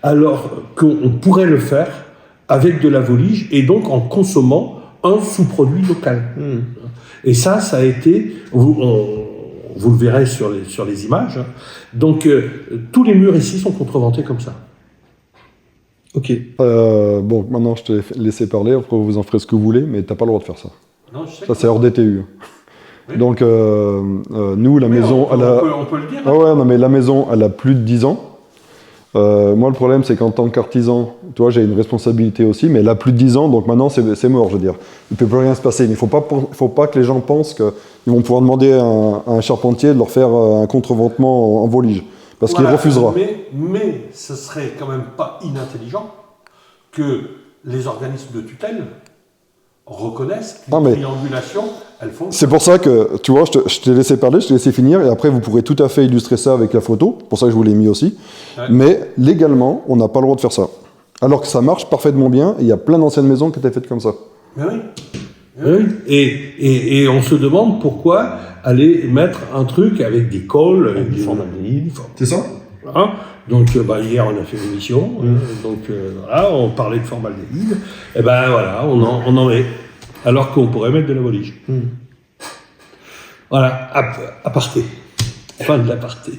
alors qu'on pourrait le faire avec de la volige et donc en consommant un sous-produit local. Et ça a été, vous le verrez sur les images, donc tous les murs ici sont contreventés comme ça. Ok. Bon, maintenant je te laisse parler, après vous en ferez ce que vous voulez, mais t'as pas le droit de faire ça. Non, je sais ça, c'est hors DTU. Oui. Donc, nous, la maison... on peut le dire. Ah ouais, non, mais la maison, elle a plus de 10 ans. Moi, le problème, c'est qu'en tant qu'artisan, toi, j'ai une responsabilité aussi, mais elle a plus de 10 ans, donc maintenant, c'est mort, je veux dire. Il ne peut plus rien se passer. Mais il ne faut pas que les gens pensent qu'ils vont pouvoir demander à un charpentier de leur faire un contreventement en volige. Parce qu'il refusera. Mais ce serait quand même pas inintelligent que les organismes de tutelle reconnaissent qu'une triangulation, elle fonctionne. C'est pour ça que, tu vois, je t'ai laissé parler, je t'ai laissé finir, et après vous pourrez tout à fait illustrer ça avec la photo, pour ça que je vous l'ai mis aussi. Ouais. Mais légalement, on n'a pas le droit de faire ça. Alors que ça marche parfaitement bien, et il y a plein d'anciennes maisons qui étaient faites comme ça. Mais oui. Oui. Et on se demande pourquoi aller mettre un truc avec des cols, avec du formaldéhyde. C'est ça. Donc hier on a fait une émission, donc voilà, on parlait de formaldéhyde, et voilà, on en met, alors qu'on pourrait mettre de la volige. Voilà, aparté. Fin de l'aparté.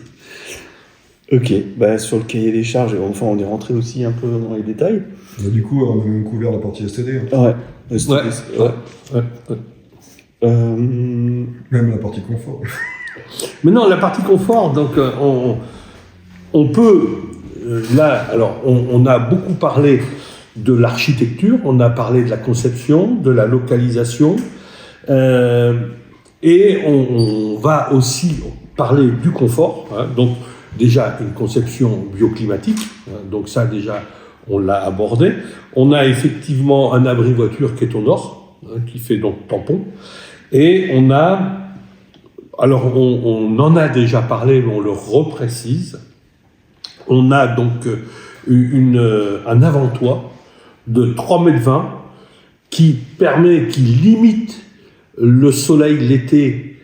Ok, sur le cahier des charges, enfin on est rentré aussi un peu dans les détails. Du coup, on a même couvert la partie STD. Ouais. Même la partie confort. Mais non, la partie confort, donc on peut, là, alors on a beaucoup parlé de l'architecture, on a parlé de la conception, de la localisation, et on va aussi parler du confort, hein, donc déjà une conception bioclimatique, hein, donc ça déjà on l'a abordé. On a effectivement un abri voiture qui est au nord, hein, qui fait donc tampon, et on a, alors on en a déjà parlé, mais on le reprécise, on a donc un avant-toit de 3,20 m qui limite le soleil l'été,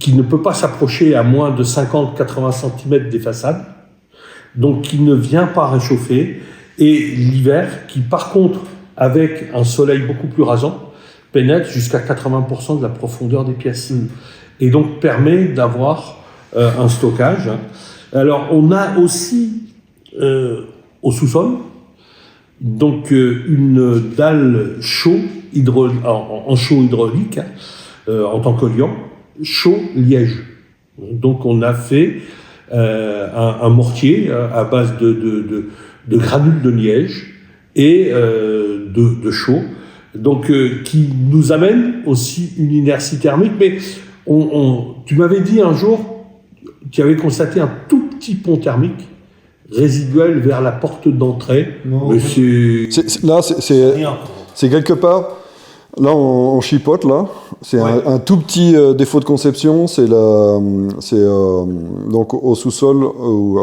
qui ne peut pas s'approcher à moins de 50-80 cm des façades, donc qui ne vient pas réchauffer, et l'hiver qui par contre, avec un soleil beaucoup plus rasant, pénètre jusqu'à 80% de la profondeur des pièces, et donc permet d'avoir un stockage. Alors on a aussi au sous-sol donc une dalle chaud en chaud hydraulique, en tant que liant, chaud liège. Donc on a fait un mortier à base de granules de liège et de chaux, donc qui nous amène aussi une inertie thermique. Mais tu m'avais dit un jour, tu avais constaté un tout petit pont thermique résiduel vers la porte d'entrée. Non, mais c'est quelque part. Là, on chipote, là. C'est Ouais. un tout petit défaut de conception. C'est donc au sous-sol,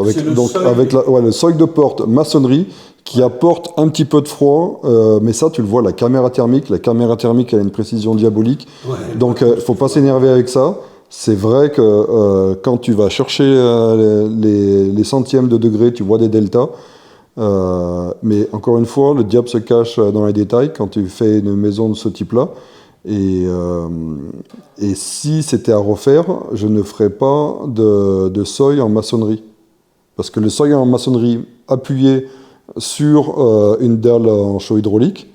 avec, C'est le donc, seuil. avec le seuil de porte maçonnerie qui apporte un petit peu de froid. Mais ça, tu le vois, la caméra thermique, elle a une précision diabolique. Ouais. Donc, il ne faut pas s'énerver avec ça. C'est vrai que quand tu vas chercher les centièmes de degrés, tu vois des deltas. Mais encore une fois, le diable se cache dans les détails quand tu fais une maison de ce type-là. Et si c'était à refaire, je ne ferais pas de seuil en maçonnerie. Parce que le seuil en maçonnerie appuyé sur une dalle en chaux hydraulique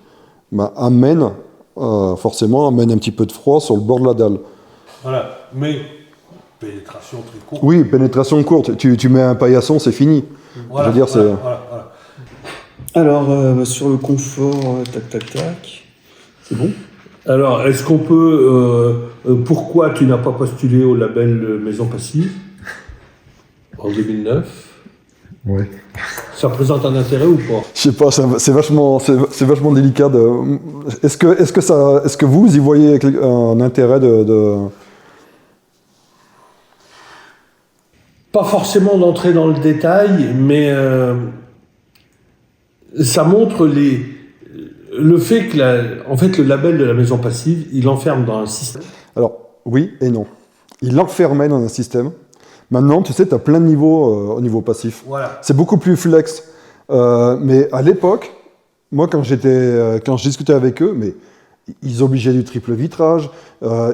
amène un petit peu de froid sur le bord de la dalle. Voilà, mais pénétration très courte. Oui, pénétration courte. Tu mets un paillasson, c'est fini. Voilà, je veux dire, voilà. Alors, sur le confort, tac, c'est bon. Alors, est-ce qu'on peut... pourquoi tu n'as pas postulé au label Maison Passive en 2009? Ouais. Ça présente un intérêt ou pas? Je sais pas, c'est vachement délicat. Est-ce que vous y voyez un intérêt de... Pas forcément d'entrer dans le détail, mais ça montre le fait que en fait, le label de la Maison Passive, il enferme dans un système. Alors, oui et non. Il l'enfermait dans un système. Maintenant, tu sais, tu as plein de niveaux au niveau passif. Voilà. C'est beaucoup plus flex. Mais à l'époque, moi, quand je discutais avec eux, mais ils obligeaient du triple vitrage,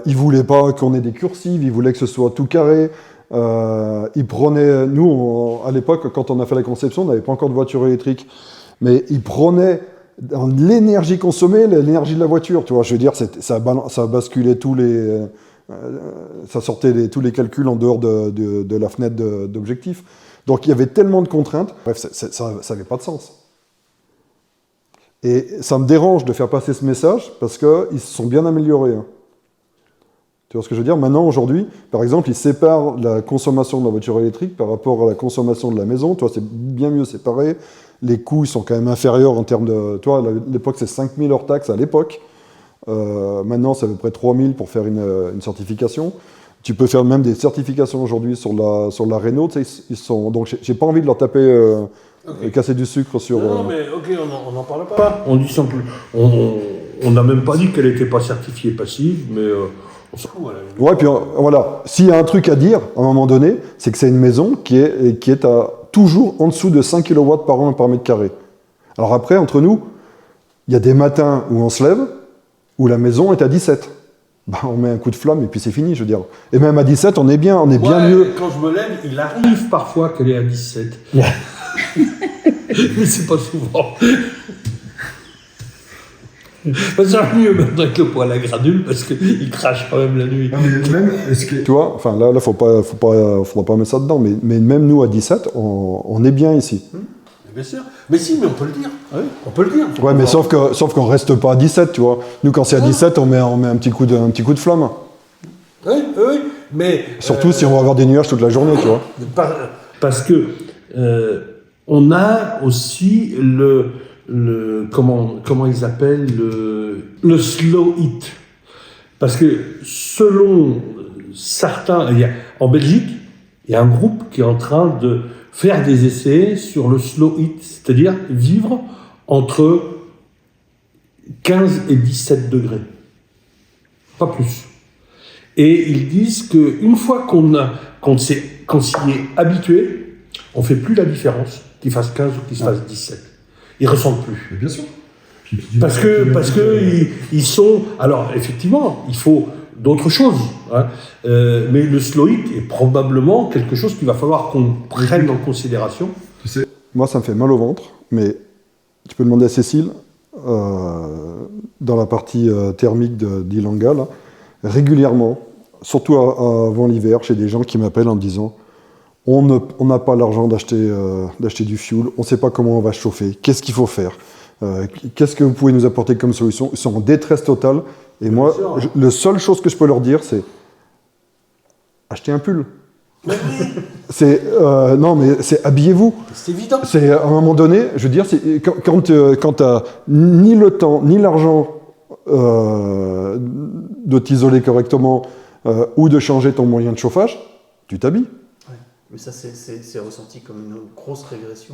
ils voulaient pas qu'on ait des cursives, ils voulaient que ce soit tout carré. Ils prenaient, nous, à l'époque, quand on a fait la conception, on n'avait pas encore de voiture électrique, mais ils prenaient dans l'énergie consommée, l'énergie de la voiture. Tu vois, je veux dire, ça basculait ça sortait tous les calculs en dehors de la fenêtre d'objectif. Donc il y avait tellement de contraintes, bref, ça n'avait pas de sens. Et ça me dérange de faire passer ce message parce qu'ils se sont bien améliorés. Hein. Tu vois ce que je veux dire? Maintenant, aujourd'hui, par exemple, ils séparent la consommation de la voiture électrique par rapport à la consommation de la maison. Toi, c'est bien mieux séparé. Les coûts ils sont quand même inférieurs en termes de... Toi, à l'époque, c'est 5 000 hors taxe à l'époque. Maintenant, c'est à peu près 3 000 pour faire une certification. Tu peux faire même des certifications aujourd'hui sur la Renault. Tu sais, ils sont... Donc, j'ai pas envie de leur taper... casser du sucre sur... Non, mais ok, on n'en parle pas. On dit simple. On n'a même pas dit qu'elle n'était pas certifiée passive, mais on s'en fout. Ouais, puis voilà. S'il y a un truc à dire, à un moment donné, c'est que c'est une maison qui est à toujours en dessous de 5 kW par an par mètre carré. Alors après, entre nous, il y a des matins où on se lève, où la maison est à 17. Ben, on met un coup de flamme et puis c'est fini, je veux dire. Et même à 17, on est bien mieux. Quand je me lève, il arrive parfois qu'elle est à 17. Mais c'est pas souvent. Ça va mieux maintenant avec le poêle à granules parce qu'il crache quand même la nuit. Tu vois, enfin là, faudra pas mettre ça dedans, mais même nous à 17, on est bien ici. Bien sûr. Mais si, mais on peut le dire. Oui, on peut le dire. Ouais, mais sauf qu'on reste pas à 17, tu vois. Nous, quand c'est à 17, on met un petit coup de flamme. Oui. mais Surtout si on va avoir des nuages toute la journée, tu vois. parce que on a aussi comment ils appellent le slow heat. Parce que selon certains, en Belgique, il y a un groupe qui est en train de faire des essais sur le slow heat, c'est-à-dire vivre entre 15 et 17 degrés. Pas plus. Et ils disent qu'une fois qu'on s'y est habitué, on ne fait plus la différence qu'il fasse 15 ou qu'il se fasse 17. Ils ne ressentent plus. Mais bien sûr. Parce que ils sont... Alors, effectivement, il faut d'autres choses. Hein. Mais le slow heat est probablement quelque chose qu'il va falloir qu'on prenne en considération. Tu sais, moi, ça me fait mal au ventre, mais tu peux demander à Cécile, dans la partie thermique d'Ilanga, là, régulièrement, surtout avant l'hiver, j'ai des gens qui m'appellent en me disant on n'a pas l'argent d'acheter du fuel, on ne sait pas comment on va chauffer, qu'est-ce qu'il faut faire, qu'est-ce que vous pouvez nous apporter comme solution. Ils sont en détresse totale. Et moi, la seule chose que je peux leur dire, c'est acheter un pull. Non, mais c'est habillez-vous. C'est évident. C'est à un moment donné, je veux dire, quand tu n'as ni le temps, ni l'argent de t'isoler correctement ou de changer ton moyen de chauffage, tu t'habilles. Ouais. Mais ça, c'est ressenti comme une grosse régression.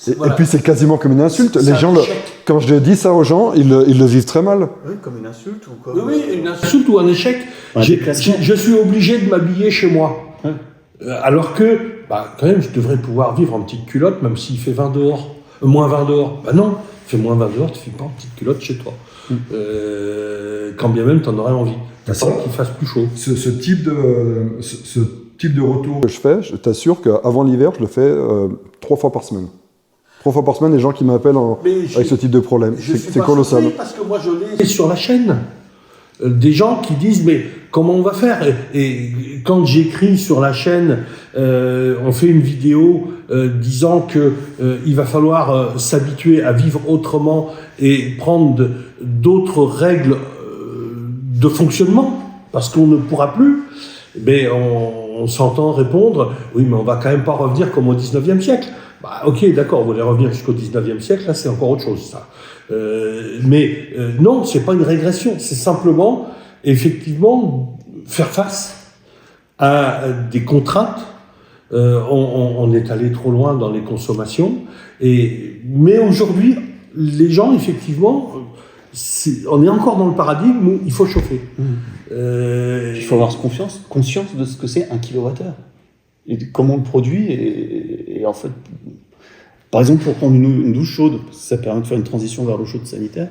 Et puis c'est quasiment comme une insulte. Les gens, quand je dis ça aux gens, ils le vivent très mal. Oui, comme une insulte ou comme... Oui, une insulte ou un échec. Je suis obligé de m'habiller chez moi. Ouais. Alors que, quand même, je devrais pouvoir vivre en petite culotte, même s'il fait 20 dehors, moins 20 dehors. Non, il fait moins 20 dehors, tu ne fais pas en petite culotte chez toi. Quand bien même, tu en aurais envie. T'attends qu'il fasse plus chaud. Ce type de retour que je fais, je t'assure qu'avant l'hiver, je le fais 3 fois par semaine. 3 fois par semaine, les gens qui m'appellent avec ce type de problème. C'est colossal. Parce que moi, je l'ai sur la chaîne. Des gens qui disent mais comment on va faire, et quand j'écris sur la chaîne, on fait une vidéo disant que il va falloir s'habituer à vivre autrement et prendre d'autres règles de fonctionnement parce qu'on ne pourra plus, mais on s'entend répondre oui mais on va quand même pas revenir comme au 19e siècle. Ok, d'accord, vous voulez revenir jusqu'au 19e siècle, là c'est encore autre chose ça. Non, c'est pas une régression, c'est simplement, effectivement, faire face à des contraintes. On est allé trop loin dans les consommations, mais aujourd'hui, les gens, effectivement, on est encore dans le paradigme où il faut chauffer. Il faut avoir conscience de ce que c'est 1 kWh et de comment on le produit et en fait... Par exemple, pour prendre une douche chaude, ça permet de faire une transition vers l'eau chaude sanitaire.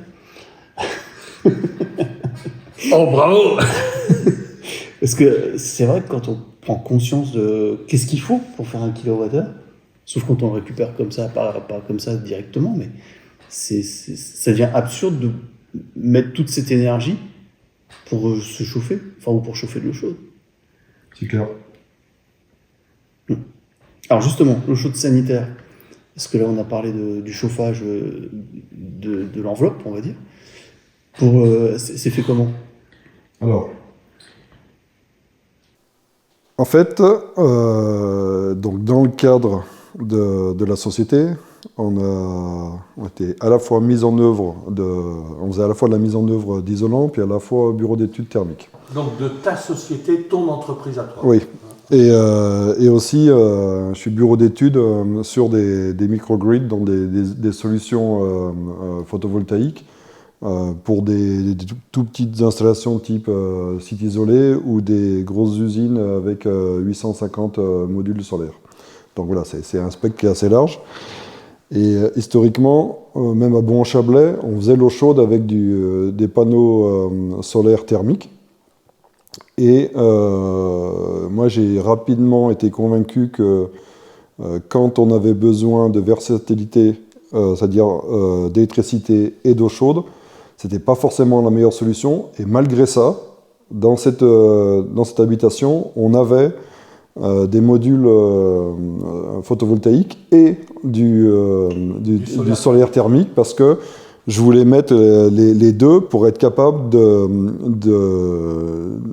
Oh, bravo. Parce que c'est vrai que quand on prend conscience de qu'est-ce qu'il faut pour faire 1 kWh, sauf quand on le récupère comme ça, pas comme ça directement, mais ça devient absurde de mettre toute cette énergie pour se chauffer, ou pour chauffer de l'eau chaude. C'est clair. Alors justement, l'eau chaude sanitaire, parce que là on a parlé du chauffage de l'enveloppe, on va dire. C'est fait comment ? Alors, en fait, donc dans le cadre de la société, on était à la fois mis en œuvre on faisait à la fois de la mise en œuvre d'isolants, puis à la fois bureau d'études thermiques. Donc de ta société, ton entreprise à toi. Oui. Et aussi, je suis bureau d'études sur des microgrids, donc des solutions photovoltaïques pour des tout petites installations type site isolé ou des grosses usines avec 850 modules solaires. Donc voilà, c'est un spectre qui est assez large. Et historiquement, même à Bon-Chablais, on faisait l'eau chaude avec des panneaux solaires thermiques. Et moi, j'ai rapidement été convaincu que quand on avait besoin de versatilité, c'est-à-dire d'électricité et d'eau chaude, c'était pas forcément la meilleure solution. Et malgré ça, dans cette habitation, on avait des modules photovoltaïques et du solaire thermique, parce que je voulais mettre les deux pour être capable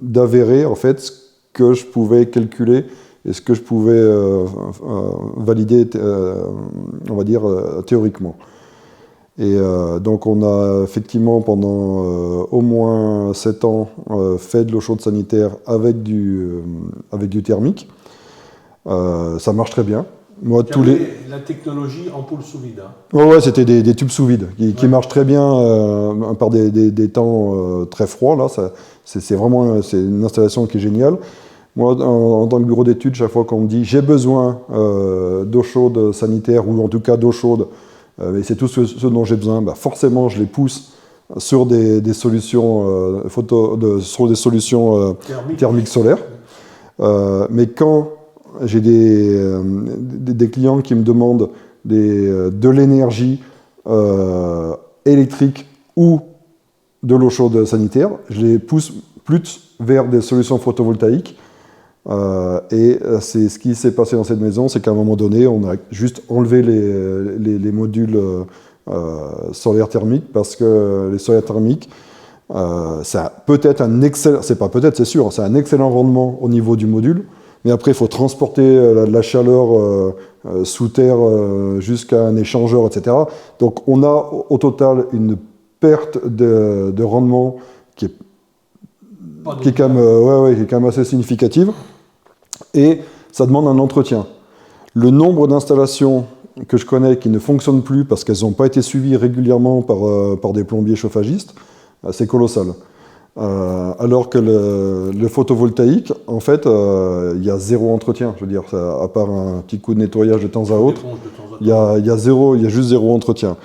d'avérer en fait que je pouvais calculer et ce que je pouvais valider, on va dire, théoriquement. Et donc on a effectivement pendant au moins 7 ans fait de l'eau chaude sanitaire avec du thermique. Ça marche très bien. Moi, La technologie ampoule sous vide. Ouais, c'était des tubes sous vide qui marchent très bien par des temps très froids. Là, c'est vraiment une installation qui est géniale. Moi, en tant que bureau d'études, chaque fois qu'on me dit j'ai besoin d'eau chaude sanitaire ou en tout cas d'eau chaude, et c'est tout ce dont j'ai besoin, forcément je les pousse sur des solutions sur des solutions thermiques solaires. Mais quand j'ai des clients qui me demandent de l'énergie électrique ou de l'eau chaude sanitaire, je les pousse plus vers des solutions photovoltaïques. Et c'est ce qui s'est passé dans cette maison, c'est qu'à un moment donné, on a juste enlevé les modules solaires thermiques parce que les solaires thermiques, ça a peut-être c'est sûr, c'est un excellent rendement au niveau du module, mais après il faut transporter la chaleur sous terre jusqu'à un échangeur, etc. Donc on a au total une perte de rendement qui est quand même assez significative. Et ça demande un entretien. Le nombre d'installations que je connais qui ne fonctionnent plus parce qu'elles n'ont pas été suivies régulièrement par des plombiers chauffagistes, c'est colossal. Alors que le photovoltaïque, en fait, il y a zéro entretien. Je veux dire, à part un petit coup de nettoyage de temps à autre, il y a juste zéro entretien.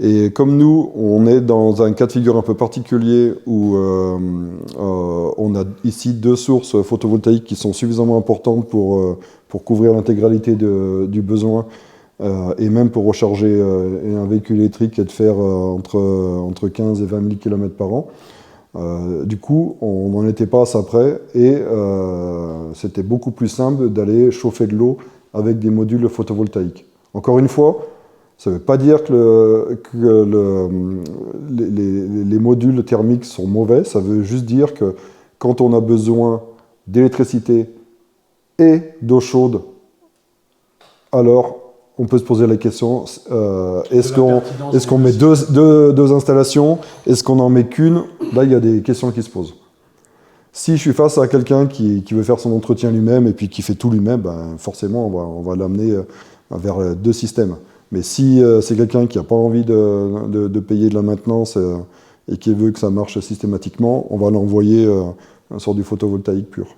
Et comme nous, on est dans un cas de figure un peu particulier où on a ici 2 sources photovoltaïques qui sont suffisamment importantes pour couvrir l'intégralité du besoin et même pour recharger un véhicule électrique et de faire entre 15 et 20 000 km par an. Du coup, on n'en était pas à ça près et c'était beaucoup plus simple d'aller chauffer de l'eau avec des modules photovoltaïques. Encore une fois, ça ne veut pas dire que les modules thermiques sont mauvais, ça veut juste dire que quand on a besoin d'électricité et d'eau chaude, alors on peut se poser la question, est-ce qu'on met deux installations, est-ce qu'on n'en met qu'une? Là, il y a des questions qui se posent. Si je suis face à quelqu'un qui veut faire son entretien lui-même et puis qui fait tout lui-même, forcément, on va l'amener vers 2 systèmes. Mais si c'est quelqu'un qui n'a pas envie de payer de la maintenance et qui veut que ça marche systématiquement, on va l'envoyer sur du photovoltaïque pur.